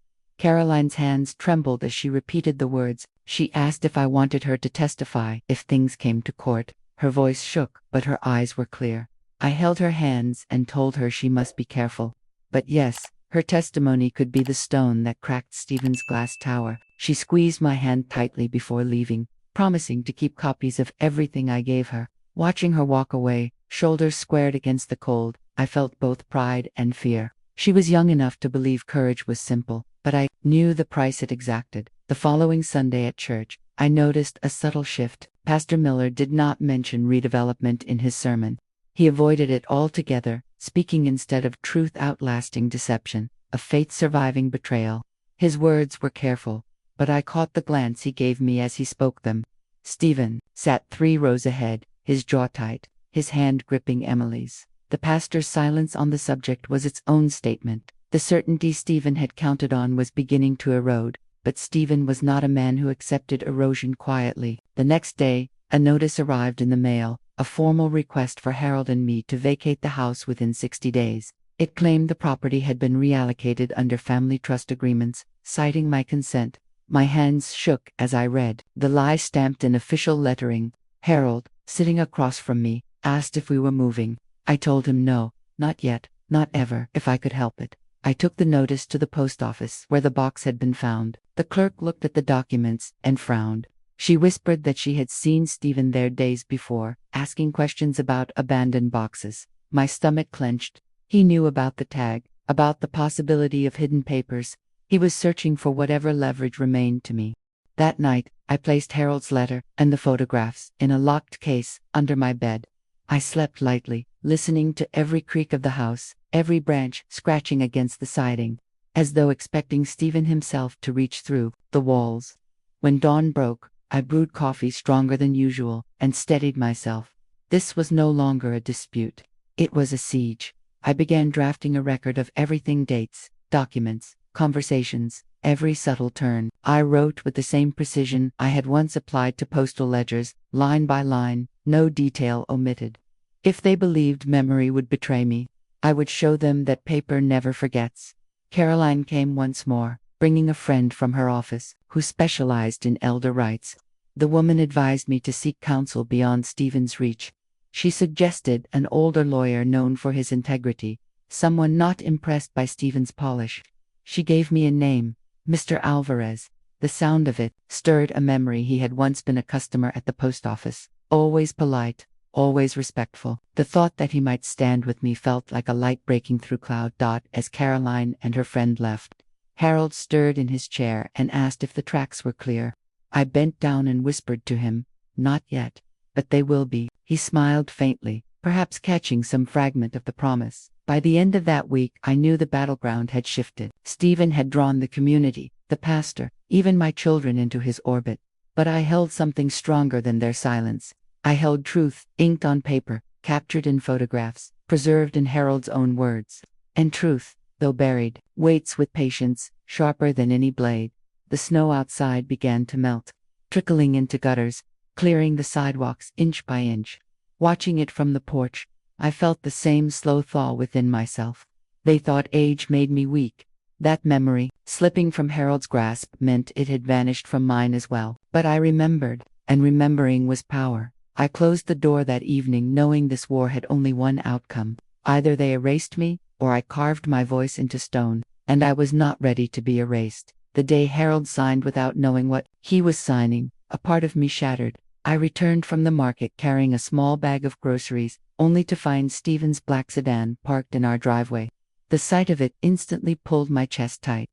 Caroline's hands trembled as she repeated the words. She asked if I wanted her to testify if things came to court. Her voice shook, but her eyes were clear. I held her hands and told her she must be careful. But yes, her testimony could be the stone that cracked Stephen's glass tower. She squeezed my hand tightly before leaving, promising to keep copies of everything I gave her. Watching her walk away, shoulders squared against the cold, I felt both pride and fear. She was young enough to believe courage was simple, but I knew the price it exacted. The following Sunday at church, I noticed a subtle shift. Pastor Miller did not mention redevelopment in his sermon. He avoided it altogether, speaking instead of truth outlasting deception, of faith surviving betrayal. His words were careful, but I caught the glance he gave me as he spoke them. Stephen sat 3 rows ahead, his jaw tight, his hand gripping Emily's. The pastor's silence on the subject was its own statement. The certainty Stephen had counted on was beginning to erode, but Stephen was not a man who accepted erosion quietly. The next day, a notice arrived in the mail, a formal request for Harold and me to vacate the house within 60 days. It claimed the property had been reallocated under family trust agreements, citing my consent. My hands shook as I read. The lie stamped in official lettering. Harold, sitting across from me, asked if we were moving. I told him no, not yet, not ever, if I could help it. I took the notice to the post office where the box had been found. The clerk looked at the documents and frowned. She whispered that she had seen Stephen there days before, asking questions about abandoned boxes. My stomach clenched. He knew about the tag, about the possibility of hidden papers. He was searching for whatever leverage remained to me. That night, I placed Harold's letter and the photographs in a locked case under my bed. I slept lightly, listening to every creak of the house, every branch scratching against the siding, as though expecting Stephen himself to reach through the walls. When dawn broke, I brewed coffee stronger than usual and steadied myself. This was no longer a dispute. It was a siege. I began drafting a record of everything: dates, documents, conversations, every subtle turn. I wrote with the same precision I had once applied to postal ledgers, line by line, no detail omitted. If they believed memory would betray me, I would show them that paper never forgets. Caroline came once more, bringing a friend from her office, who specialized in elder rights. The woman advised me to seek counsel beyond Stephen's reach. She suggested an older lawyer known for his integrity, someone not impressed by Stephen's polish. She gave me a name, Mr. Alvarez. The sound of it stirred a memory. He had once been a customer at the post office, always polite, always respectful. The thought that he might stand with me felt like a light breaking through cloud. As Caroline and her friend left, Harold stirred in his chair and asked if the tracks were clear. I bent down and whispered to him, "Not yet, but they will be." He smiled faintly, perhaps catching some fragment of the promise. By the end of that week, I knew the battleground had shifted. Stephen had drawn the community, the pastor, even my children into his orbit. But I held something stronger than their silence. I held truth, inked on paper, captured in photographs, preserved in Harold's own words. And truth, though buried, waits with patience, sharper than any blade. The snow outside began to melt, trickling into gutters, clearing the sidewalks inch by inch. Watching it from the porch, I felt the same slow thaw within myself. They thought age made me weak. That memory, slipping from Harold's grasp, meant it had vanished from mine as well. But I remembered, and remembering was power. I closed the door that evening knowing this war had only one outcome. Either they erased me, or I carved my voice into stone, and I was not ready to be erased. The day Harold signed without knowing what he was signing, a part of me shattered. I returned from the market carrying a small bag of groceries, only to find Stephen's black sedan parked in our driveway. The sight of it instantly pulled my chest tight.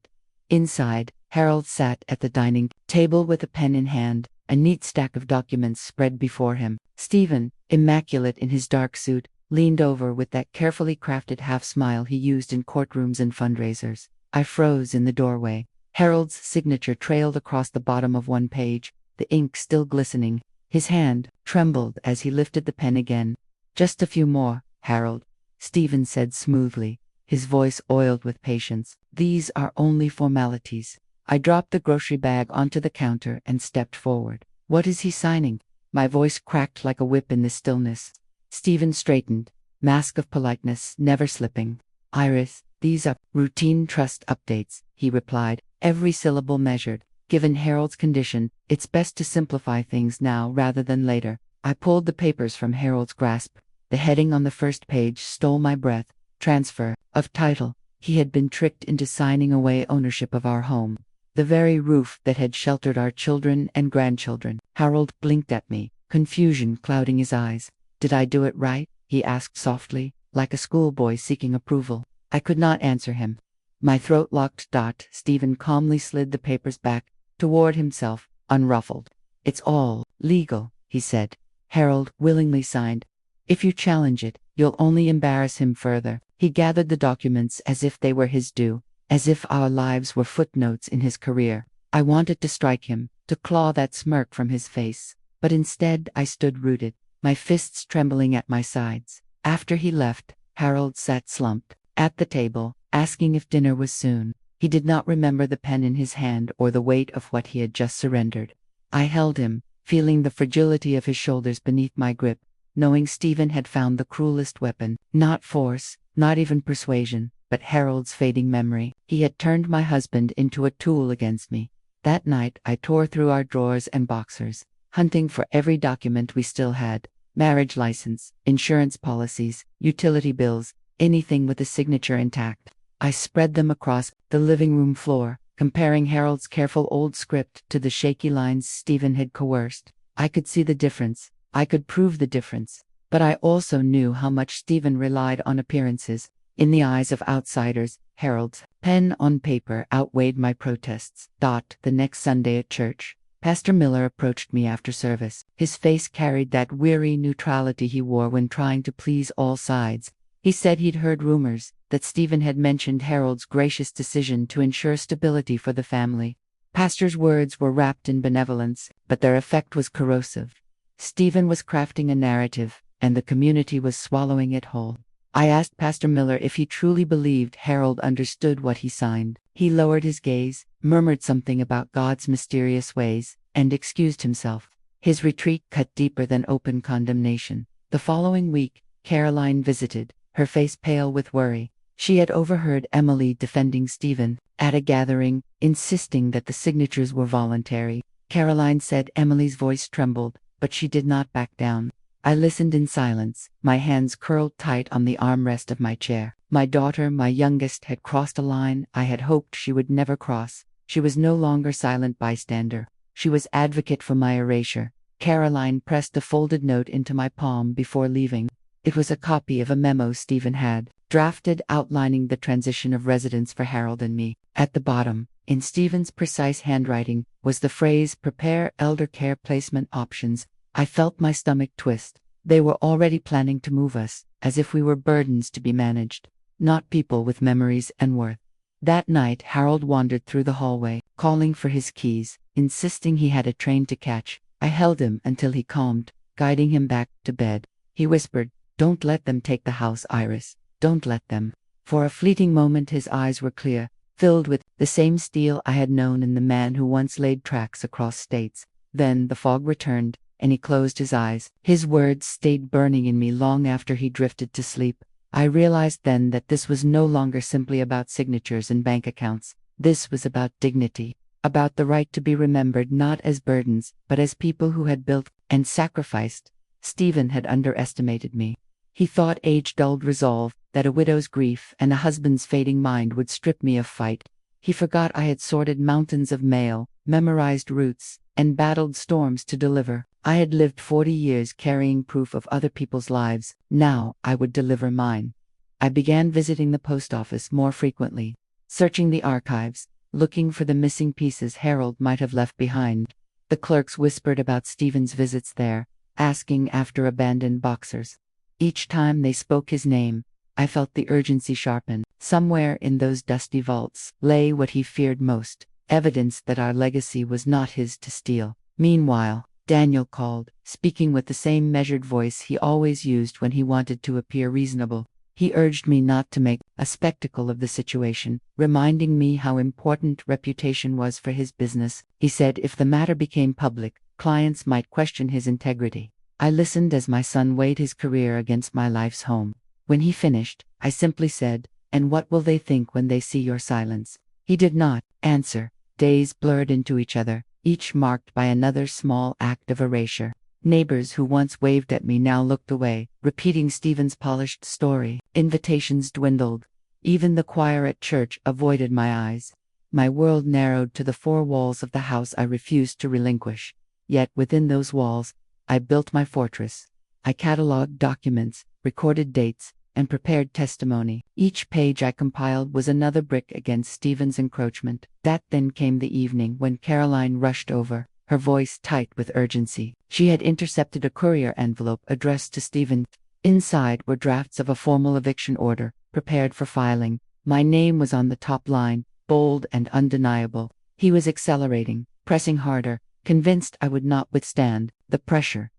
Inside, Harold sat at the dining table with a pen in hand, a neat stack of documents spread before him. Stephen, immaculate in his dark suit, leaned over with that carefully crafted half-smile he used in courtrooms and fundraisers. I froze in the doorway. Harold's signature trailed across the bottom of one page, the ink still glistening. His hand trembled as he lifted the pen again. "Just a few more, Harold," Stephen said smoothly, his voice oiled with patience. "These are only formalities." I dropped the grocery bag onto the counter and stepped forward. "What is he signing?" My voice cracked like a whip in the stillness. Stephen straightened, mask of politeness never slipping. "Iris, these are routine trust updates," he replied, every syllable measured. Given Harold's condition, it's best to simplify things now rather than later. I pulled the papers from Harold's grasp. The heading on the first page stole my breath. Transfer of title. He had been tricked into signing away ownership of our home, the very roof that had sheltered our children and grandchildren. Harold blinked at me, confusion clouding his eyes. Did I do it right? He asked softly, like a schoolboy seeking approval. I could not answer him. My throat locked. Stephen calmly slid the papers back toward himself, unruffled. It's all legal, he said. Harold willingly signed. If you challenge it, you'll only embarrass him further. He gathered the documents as if they were his due, as if our lives were footnotes in his career. I wanted to strike him, to claw that smirk from his face, but instead I stood rooted, my fists trembling at my sides. After he left, Harold sat slumped at the table, asking if dinner was soon. He did not remember the pen in his hand or the weight of what he had just surrendered. I held him, feeling the fragility of his shoulders beneath my grip, knowing Stephen had found the cruelest weapon, not force, not even persuasion, but Harold's fading memory. He had turned my husband into a tool against me. That night I tore through our drawers and boxers, hunting for every document we still had: marriage license, insurance policies, utility bills, anything with a signature intact. I spread them across the living room floor, comparing Harold's careful old script to the shaky lines Stephen had coerced. I could see the difference. I could prove the difference. But I also knew how much Stephen relied on appearances. In the eyes of outsiders, Harold's pen on paper outweighed my protests. The next Sunday at church, Pastor Miller approached me after service. His face carried that weary neutrality he wore when trying to please all sides. He said he'd heard rumors that Stephen had mentioned Harold's gracious decision to ensure stability for the family. Pastor's words were wrapped in benevolence, but their effect was corrosive. Stephen was crafting a narrative, and the community was swallowing it whole. I asked Pastor Miller if he truly believed Harold understood what he signed. He lowered his gaze, murmured something about God's mysterious ways, and excused himself. His retreat cut deeper than open condemnation. The following week, Caroline visited, her face pale with worry. She had overheard Emily defending Stephen at a gathering, insisting that the signatures were voluntary. Caroline said Emily's voice trembled, but she did not back down. I listened in silence, my hands curled tight on the armrest of my chair. My daughter, my youngest, had crossed a line I had hoped she would never cross. She was no longer silent bystander. She was advocate for my erasure. Caroline pressed a folded note into my palm before leaving. It was a copy of a memo Stephen had drafted outlining the transition of residence for Harold and me. At the bottom, in Stephen's precise handwriting, was the phrase "Prepare elder care placement options." I felt my stomach twist. They were already planning to move us, as if we were burdens to be managed, not people with memories and worth. That night Harold wandered through the hallway, calling for his keys, insisting he had a train to catch. I held him until he calmed, guiding him back to bed. He whispered, "Don't let them take the house, Iris. Don't let them." For a fleeting moment his eyes were clear, filled with the same steel I had known in the man who once laid tracks across states. Then the fog returned, and he closed his eyes. His words stayed burning in me long after he drifted to sleep. I realized then that this was no longer simply about signatures and bank accounts. This was about dignity, about the right to be remembered not as burdens, but as people who had built and sacrificed. Stephen had underestimated me. He thought age-dulled resolve, that a widow's grief and a husband's fading mind would strip me of fight. He forgot I had sorted mountains of mail, memorized routes, and battled storms to deliver. I had lived 40 years carrying proof of other people's lives. Now I would deliver mine. I began visiting the post office more frequently, searching the archives, looking for the missing pieces Harold might have left behind. The clerks whispered about Stephen's visits there, asking after abandoned boxers. Each time they spoke his name, I felt the urgency sharpen. Somewhere in those dusty vaults lay what he feared most, evidence that our legacy was not his to steal. Meanwhile, Daniel called, speaking with the same measured voice he always used when he wanted to appear reasonable. He urged me not to make a spectacle of the situation, reminding me how important reputation was for his business. He said if the matter became public, clients might question his integrity. I listened as my son weighed his career against my life's home. When he finished, I simply said, "And what will they think when they see your silence?" He did not answer. Days blurred into each other, each marked by another small act of erasure. Neighbors who once waved at me now looked away, repeating Stephen's polished story. Invitations dwindled. Even the choir at church avoided my eyes. My world narrowed to the four walls of the house I refused to relinquish. Yet within those walls, I built my fortress. I catalogued documents, recorded dates, and prepared testimony. Each page I compiled was another brick against Stephen's encroachment. Then came the evening when Caroline rushed over, her voice tight with urgency. She had intercepted a courier envelope addressed to Stephen. Inside were drafts of a formal eviction order, prepared for filing. My name was on the top line, bold and undeniable. He was accelerating, pressing harder, convinced I would not withstand the pressure.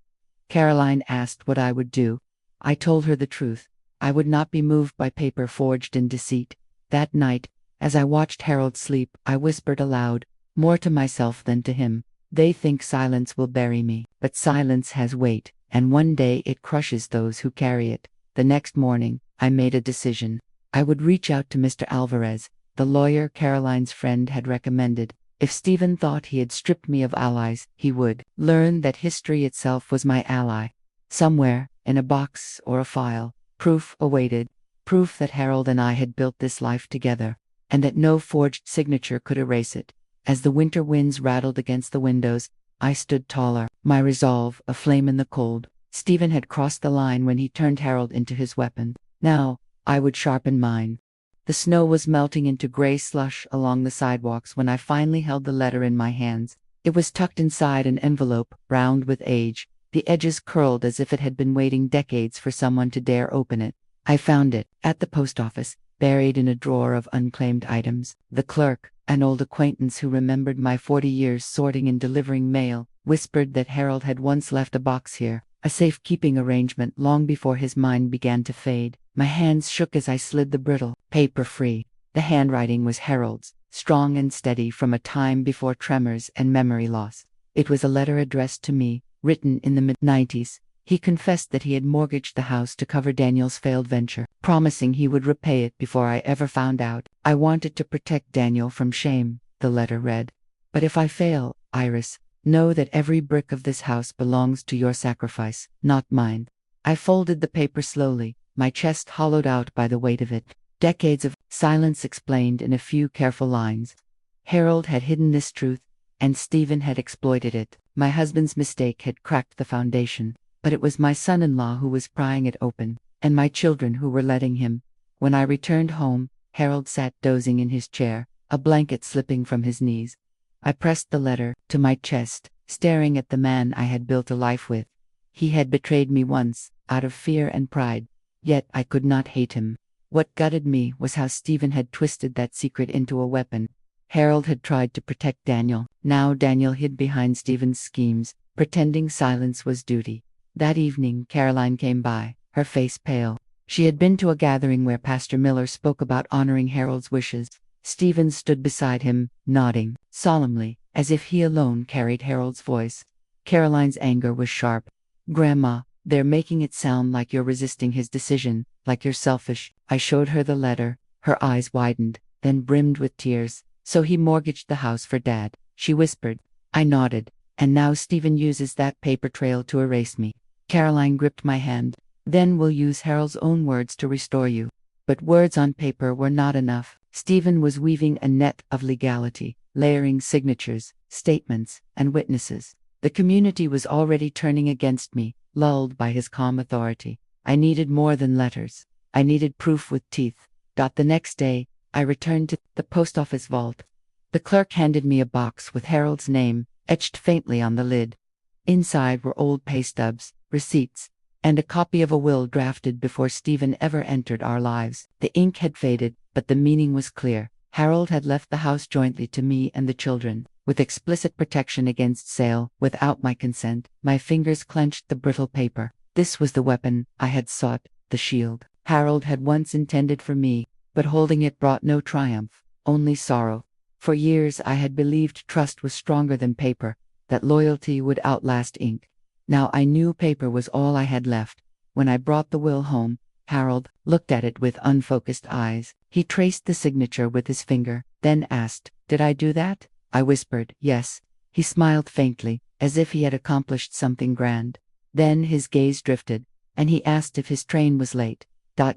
Caroline asked what I would do. I told her the truth. I would not be moved by paper forged in deceit. That night, as I watched Harold sleep, I whispered aloud, more to myself than to him, "They think silence will bury me, but silence has weight, and one day it crushes those who carry it." The next morning, I made a decision. I would reach out to Mr. Alvarez, the lawyer Caroline's friend had recommended. If Stephen thought he had stripped me of allies, he would learn that history itself was my ally. Somewhere, in a box or a file, proof awaited, proof that Harold and I had built this life together, and that no forged signature could erase it. As the winter winds rattled against the windows, I stood taller, my resolve aflame in the cold. Stephen had crossed the line when he turned Harold into his weapon. Now, I would sharpen mine. The snow was melting into gray slush along the sidewalks when I finally held the letter in my hands. It was tucked inside an envelope, browned with age, the edges curled as if it had been waiting decades for someone to dare open it. I found it, at the post office, buried in a drawer of unclaimed items. The clerk, an old acquaintance who remembered my 40 years sorting and delivering mail, whispered that Harold had once left a box here, a safekeeping arrangement long before his mind began to fade. My hands shook as I slid the brittle paper free. The handwriting was Harold's, strong and steady from a time before tremors and memory loss. It was a letter addressed to me, written in the mid-90s. He confessed that he had mortgaged the house to cover Daniel's failed venture, promising he would repay it before I ever found out. "I wanted to protect Daniel from shame," the letter read. "But if I fail, Iris, know that every brick of this house belongs to your sacrifice, not mine." I folded the paper slowly, my chest hollowed out by the weight of it. Decades of silence explained in a few careful lines. Harold had hidden this truth, and Stephen had exploited it. My husband's mistake had cracked the foundation, but it was my son-in-law who was prying it open, and my children who were letting him. When I returned home, Harold sat dozing in his chair, a blanket slipping from his knees. I pressed the letter to my chest, staring at the man I had built a life with. He had betrayed me once, out of fear and pride, yet I could not hate him. What gutted me was how Stephen had twisted that secret into a weapon. Harold had tried to protect Daniel. Now Daniel hid behind Stephen's schemes, pretending silence was duty. That evening Caroline came by, her face pale. She had been to a gathering where Pastor Miller spoke about honoring Harold's wishes. Stephen stood beside him, nodding, solemnly, as if he alone carried Harold's voice. Caroline's anger was sharp. "Grandma, they're making it sound like you're resisting his decision, like you're selfish." I showed her the letter. Her eyes widened, then brimmed with tears. "So he mortgaged the house for Dad," she whispered. I nodded. "And now Stephen uses that paper trail to erase me." Caroline gripped my hand. "Then we'll use Harold's own words to restore you." But words on paper were not enough. Stephen was weaving a net of legality, layering signatures, statements, and witnesses. The community was already turning against me, lulled by his calm authority. I needed more than letters. I needed proof with teeth. The next day, I returned to the post office vault. The clerk handed me a box with Harold's name, etched faintly on the lid. Inside were old pay stubs, receipts, and a copy of a will drafted before Stephen ever entered our lives. The ink had faded, but the meaning was clear. Harold had left the house jointly to me and the children, with explicit protection against sale, without my consent. My fingers clenched the brittle paper. This was the weapon I had sought, the shield Harold had once intended for me, but holding it brought no triumph, only sorrow. For years I had believed trust was stronger than paper, that loyalty would outlast ink. Now I knew paper was all I had left. When I brought the will home, Harold looked at it with unfocused eyes. He traced the signature with his finger, then asked, "Did I do that?" I whispered, "Yes." He smiled faintly, as if he had accomplished something grand. Then his gaze drifted, and he asked if his train was late.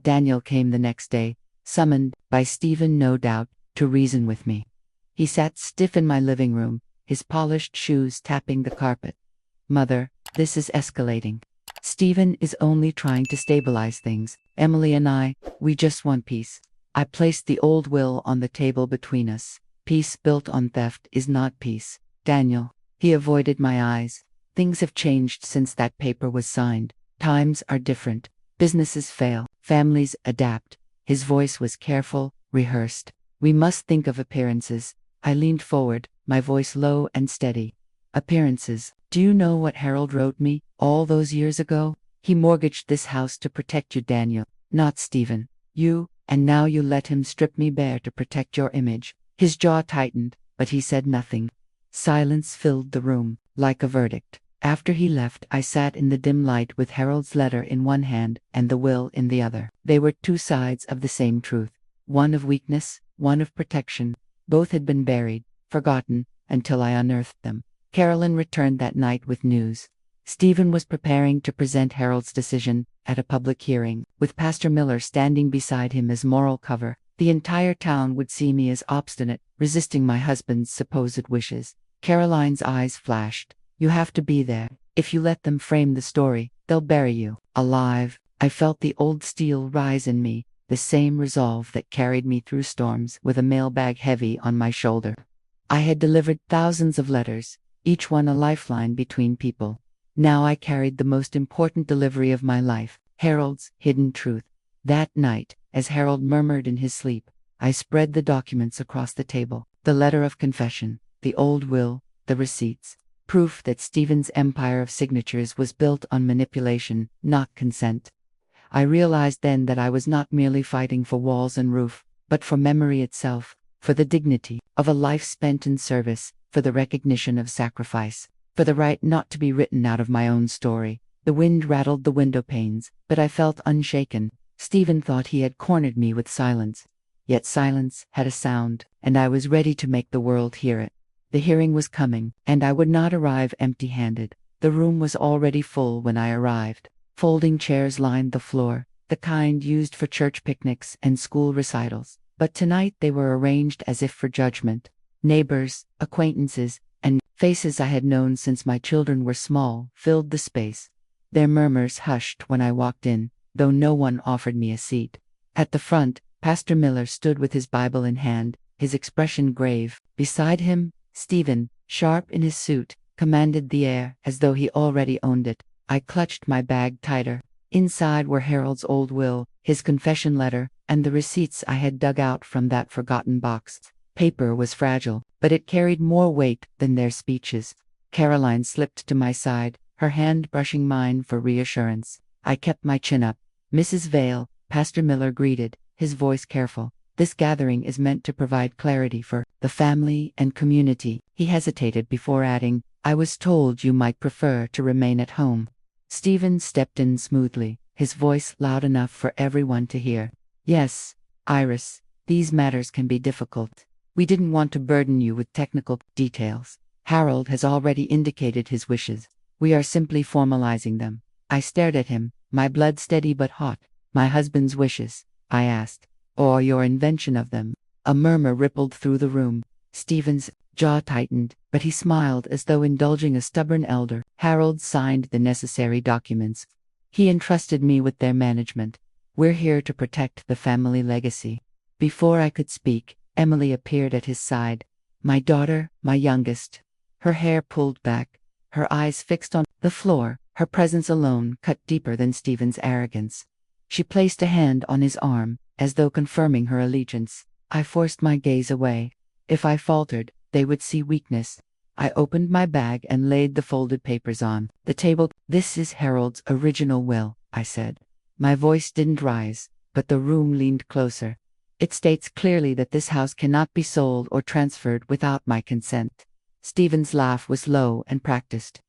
Daniel came the next day, summoned, by Stephen no doubt, to reason with me. He sat stiff in my living room, his polished shoes tapping the carpet. "Mother, this is escalating. Stephen is only trying to stabilize things. Emily and we just want peace." I placed the old will on the table between us. Peace built on theft is not peace, Daniel. He avoided my eyes. "Things have changed since that paper was signed. Times are different. Businesses fail. Families adapt." His voice was careful, rehearsed. "We must think of appearances." I leaned forward, my voice low and steady. "Appearances. Do you know what Harold wrote me, all those years ago? He mortgaged this house to protect you, Daniel, not Stephen. And now you let him strip me bare to protect your image." His jaw tightened, but he said nothing. Silence filled the room, like a verdict. After he left, I sat in the dim light with Harold's letter in one hand and the will in the other. They were two sides of the same truth. One of weakness, one of protection. Both had been buried, forgotten, until I unearthed them. Carolyn returned that night with news. Stephen was preparing to present Harold's decision at a public hearing, with Pastor Miller standing beside him as moral cover. The entire town would see me as obstinate, resisting my husband's supposed wishes. Caroline's eyes flashed. "You have to be there. If you let them frame the story, they'll bury you alive." I felt the old steel rise in me, the same resolve that carried me through storms with a mailbag heavy on my shoulder. I had delivered thousands of letters, each one a lifeline between people. Now I carried the most important delivery of my life, Harold's hidden truth. That night, as Harold murmured in his sleep, I spread the documents across the table. The letter of confession, the old will, the receipts. Proof that Stephen's empire of signatures was built on manipulation, not consent. I realized then that I was not merely fighting for walls and roof, but for memory itself, for the dignity of a life spent in service, for the recognition of sacrifice, for the right not to be written out of my own story. The wind rattled the window panes, but I felt unshaken. Stephen thought he had cornered me with silence. Yet silence had a sound, and I was ready to make the world hear it. The hearing was coming, and I would not arrive empty-handed. The room was already full when I arrived. Folding chairs lined the floor, the kind used for church picnics and school recitals. But tonight they were arranged as if for judgment. Neighbors, acquaintances, and faces I had known since my children were small filled the space. Their murmurs hushed when I walked in, though no one offered me a seat. At the front, Pastor Miller stood with his Bible in hand, his expression grave. Beside him, Stephen, sharp in his suit, commanded the air as though he already owned it. I clutched my bag tighter. Inside were Harold's old will, his confession letter, and the receipts I had dug out from that forgotten box. Paper was fragile, but it carried more weight than their speeches. Caroline slipped to my side, her hand brushing mine for reassurance. I kept my chin up. "Mrs. Vale," Pastor Miller greeted, his voice careful. "This gathering is meant to provide clarity for the family and community." He hesitated before adding, "I was told you might prefer to remain at home." Stephen stepped in smoothly, his voice loud enough for everyone to hear. "Yes, Iris, these matters can be difficult. We didn't want to burden you with technical details. Harold has already indicated his wishes. We are simply formalizing them." I stared at him, my blood steady but hot. "My husband's wishes?" I asked. "Or your invention of them?" A murmur rippled through the room. Stephen's jaw tightened, but he smiled as though indulging a stubborn elder. Harold signed the necessary documents. He entrusted me with their management. "We're here to protect the family legacy." Before I could speak, Emily appeared at his side. My daughter, my youngest. Her hair pulled back, her eyes fixed on the floor, her presence alone cut deeper than Stephen's arrogance. She placed a hand on his arm, as though confirming her allegiance. I forced my gaze away. If I faltered, they would see weakness. I opened my bag and laid the folded papers on the table. "This is Harold's original will," I said. My voice didn't rise, but the room leaned closer. "It states clearly that this house cannot be sold or transferred without my consent." Stephen's laugh was low and practiced.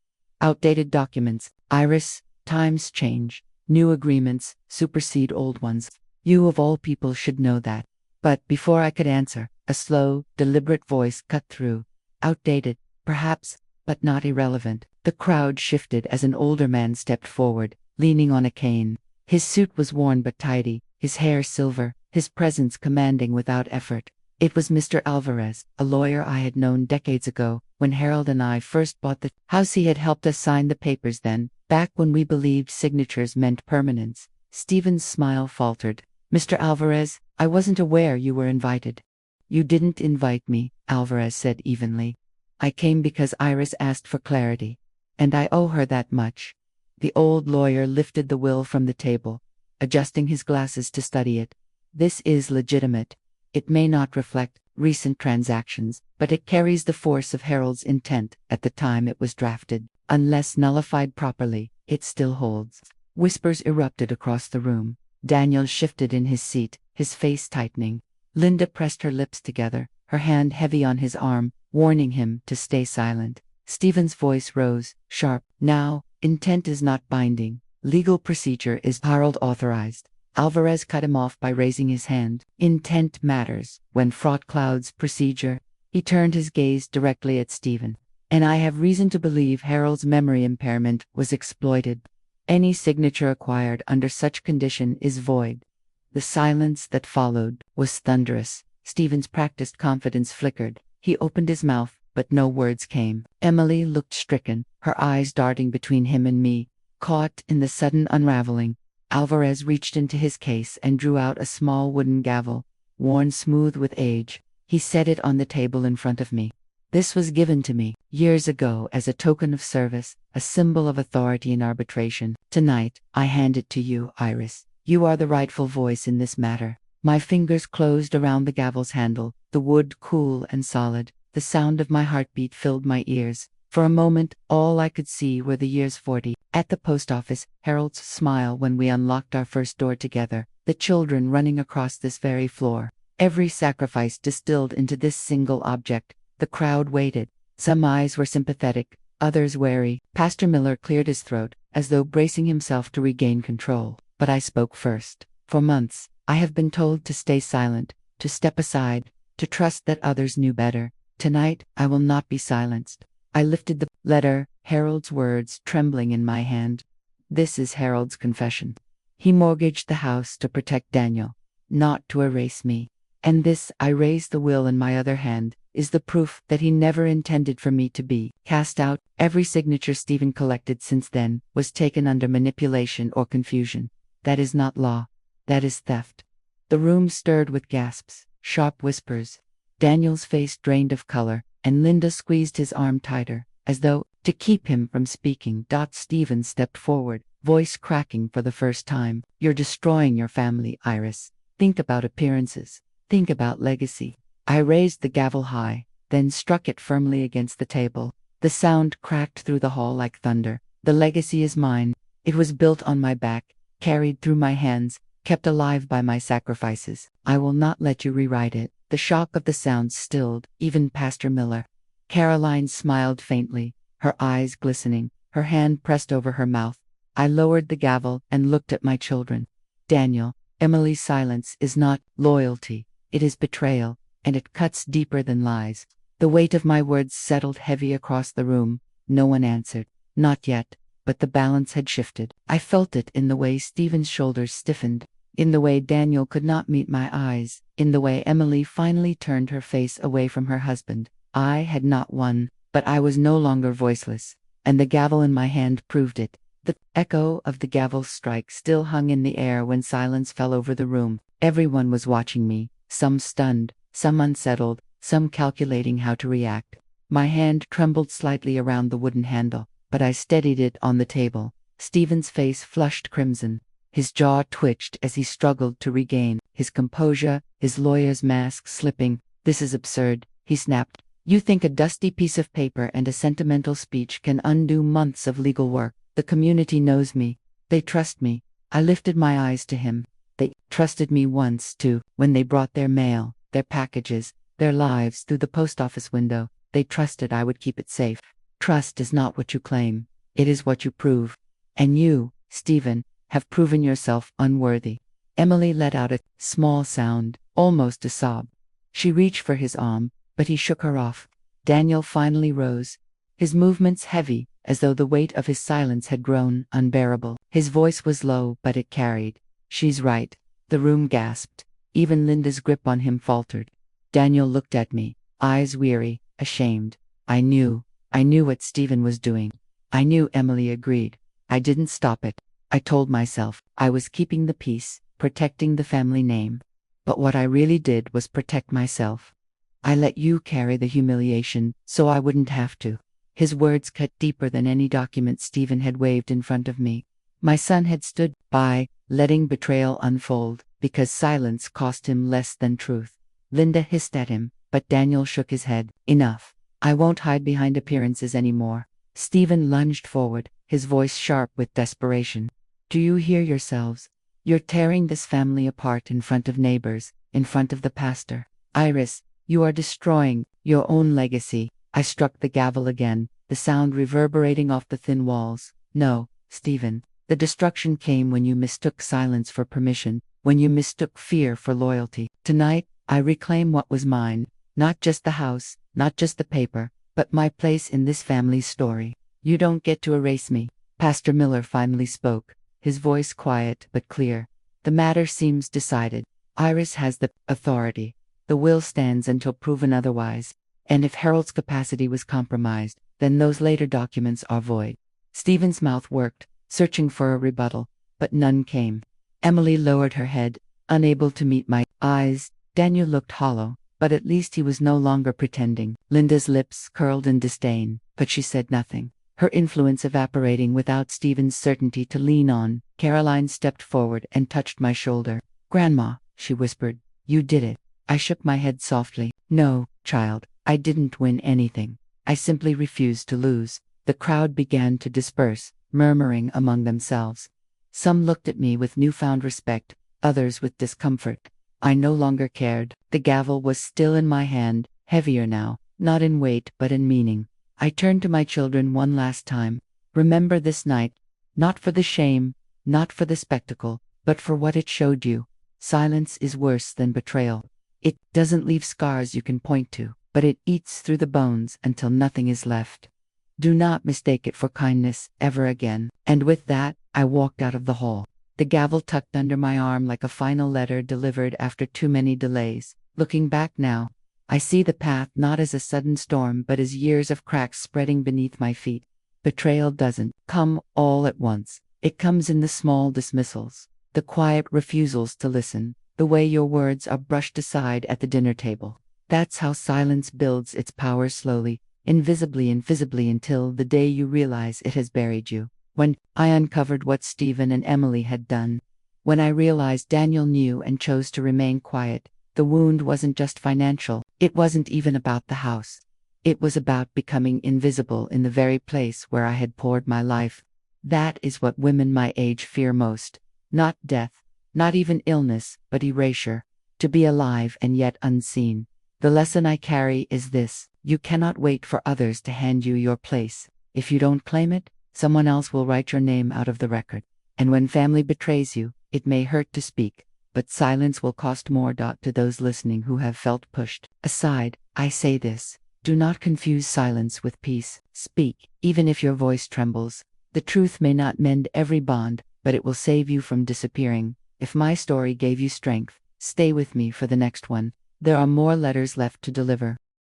"Outdated documents, Iris, times change. New agreements supersede old ones. You of all people should know that." But before I could answer, A slow, deliberate voice cut through. Outdated, perhaps, but not irrelevant. The crowd shifted as an older man stepped forward, leaning on a cane. His suit was worn but tidy, his hair silver, his presence commanding without effort. It was Mr. Alvarez, a lawyer I had known decades ago, when Harold and I first bought the house. He had helped us sign the papers then, back when we believed signatures meant permanence. Stephen's smile faltered. Mr. Alvarez, I wasn't aware you were invited. You didn't invite me, Alvarez said evenly. I came because Iris asked for clarity. And I owe her that much. The old lawyer lifted the will from the table, adjusting his glasses to study it. This is legitimate. It may not reflect recent transactions, but it carries the force of Harold's intent at the time it was drafted. Unless nullified properly, it still holds. Whispers erupted across the room. Daniel shifted in his seat, his face tightening. Linda pressed her lips together, her hand heavy on his arm, warning him to stay silent. Stephen's voice rose, sharp. Now, intent is not binding. Legal procedure is Harold authorized. Alvarez cut him off by raising his hand. Intent matters. When fraught clouds procedure. He turned his gaze directly at Stephen. And I have reason to believe Harold's memory impairment was exploited. Any signature acquired under such condition is void. The silence that followed was thunderous. Stephen's practiced confidence flickered. He opened his mouth, but no words came. Emily looked stricken, her eyes darting between him and me, caught in the sudden unraveling. Alvarez reached into his case and drew out a small wooden gavel, worn smooth with age. He set it on the table in front of me. This was given to me years ago as a token of service, a symbol of authority in arbitration. Tonight, I hand it to you, Iris. You are the rightful voice in this matter. My fingers closed around the gavel's handle, the wood cool and solid. The sound of my heartbeat filled my ears. For a moment, all I could see were the years 40. At the post office, Harold's smile when we unlocked our first door together, the children running across this very floor. Every sacrifice distilled into this single object. The crowd waited. Some eyes were sympathetic, others wary. Pastor Miller cleared his throat, as though bracing himself to regain control. But I spoke first. For months, I have been told to stay silent, to step aside, to trust that others knew better. Tonight, I will not be silenced. I lifted the letter, Harold's words trembling in my hand. This is Harold's confession. He mortgaged the house to protect Daniel, not to erase me. And this, I raised the will in my other hand, is the proof that he never intended for me to be cast out. Every signature Stephen collected since then was taken under manipulation or confusion. That is not law. That is theft. The room stirred with gasps, sharp whispers. Daniel's face drained of color, and Linda squeezed his arm tighter, as though to keep him from speaking. Stephen stepped forward, voice cracking for the first time. You're destroying your family, Iris. Think about appearances. Think about legacy. I raised the gavel high, then struck it firmly against the table. The sound cracked through the hall like thunder. The legacy is mine. It was built on my back, carried through my hands, kept alive by my sacrifices. I will not let you rewrite it. The shock of the sound stilled even Pastor Miller. Caroline smiled faintly, her eyes glistening, her hand pressed over her mouth. I lowered the gavel and looked at my children. Daniel, Emily's silence is not loyalty. It is betrayal, and it cuts deeper than lies. The weight of my words settled heavy across the room. No one answered. Not yet, but the balance had shifted. I felt it in the way Stephen's shoulders stiffened, in the way Daniel could not meet my eyes, in the way Emily finally turned her face away from her husband. I had not won, but I was no longer voiceless, and the gavel in my hand proved it. The echo of the gavel's strike still hung in the air when silence fell over the room. Everyone was watching me, some stunned, some unsettled, some calculating how to react. My hand trembled slightly around the wooden handle, but I steadied it on the table. Stephen's face flushed crimson. His jaw twitched as he struggled to regain his composure, his lawyer's mask slipping. This is absurd, he snapped. You think a dusty piece of paper and a sentimental speech can undo months of legal work. The community knows me. They trust me. I lifted my eyes to him. They trusted me once, too, when they brought their mail, their packages, their lives through the post office window. They trusted I would keep it safe. Trust is not what you claim. It is what you prove. And you, Stephen, have proven yourself unworthy. Emily let out a small sound, almost a sob. She reached for his arm, but he shook her off. Daniel finally rose, his movements heavy, as though the weight of his silence had grown unbearable. His voice was low, but it carried. "She's right." The room gasped. Even Linda's grip on him faltered. Daniel looked at me, eyes weary, ashamed. I knew what Stephen was doing. I knew Emily agreed. I didn't stop it. I told myself I was keeping the peace, protecting the family name. But what I really did was protect myself. I let you carry the humiliation, so I wouldn't have to. His words cut deeper than any document Stephen had waved in front of me. My son had stood by, letting betrayal unfold, because silence cost him less than truth. Linda hissed at him, but Daniel shook his head. "Enough. I won't hide behind appearances anymore." Stephen lunged forward, his voice sharp with desperation. "Do you hear yourselves? You're tearing this family apart in front of neighbors, in front of the pastor. Iris, you are destroying your own legacy." I struck the gavel again, the sound reverberating off the thin walls. "No, Stephen. The destruction came when you mistook silence for permission, when you mistook fear for loyalty. Tonight, I reclaim what was mine. Not just the house, not just the paper, but my place in this family's story. You don't get to erase me." Pastor Miller finally spoke, his voice quiet but clear. "The matter seems decided. Iris has the authority. The will stands until proven otherwise. And if Harold's capacity was compromised, then those later documents are void." Stephen's mouth worked, searching for a rebuttal, but none came. Emily lowered her head, unable to meet my eyes. Daniel looked hollow, but at least he was no longer pretending. Linda's lips curled in disdain, but she said nothing. Her influence evaporating without Stephen's certainty to lean on, Caroline stepped forward and touched my shoulder. "Grandma," she whispered, "you did it." I shook my head softly. "No, child. I didn't win anything. I simply refused to lose." The crowd began to disperse, murmuring among themselves. Some looked at me with newfound respect, others with discomfort. I no longer cared. The gavel was still in my hand, heavier now, not in weight but in meaning. I turned to my children one last time. "Remember this night, not for the shame, not for the spectacle, but for what it showed you. Silence is worse than betrayal. It doesn't leave scars you can point to, but it eats through the bones until nothing is left. Do not mistake it for kindness ever again." And with that, I walked out of the hall, the gavel tucked under my arm like a final letter delivered after too many delays. Looking back now, I see the path not as a sudden storm but as years of cracks spreading beneath my feet. Betrayal doesn't come all at once. It comes in the small dismissals, the quiet refusals to listen, the way your words are brushed aside at the dinner table. That's how silence builds its power slowly, invisibly until the day you realize it has buried you. When I uncovered what Stephen and Emily had done, when I realized Daniel knew and chose to remain quiet, the wound wasn't just financial. It wasn't even about the house. It was about becoming invisible in the very place where I had poured my life. That is what women my age fear most. Not death, not even illness, but erasure. To be alive and yet unseen. The lesson I carry is this: you cannot wait for others to hand you your place. If you don't claim it, someone else will write your name out of the record. And when family betrays you, it may hurt to speak, but silence will cost more. To those listening who have felt pushed aside, I say this: do not confuse silence with peace. Speak, even if your voice trembles. The truth may not mend every bond, but it will save you from disappearing. If my story gave you strength, stay with me for the next one. There are more letters left to deliver.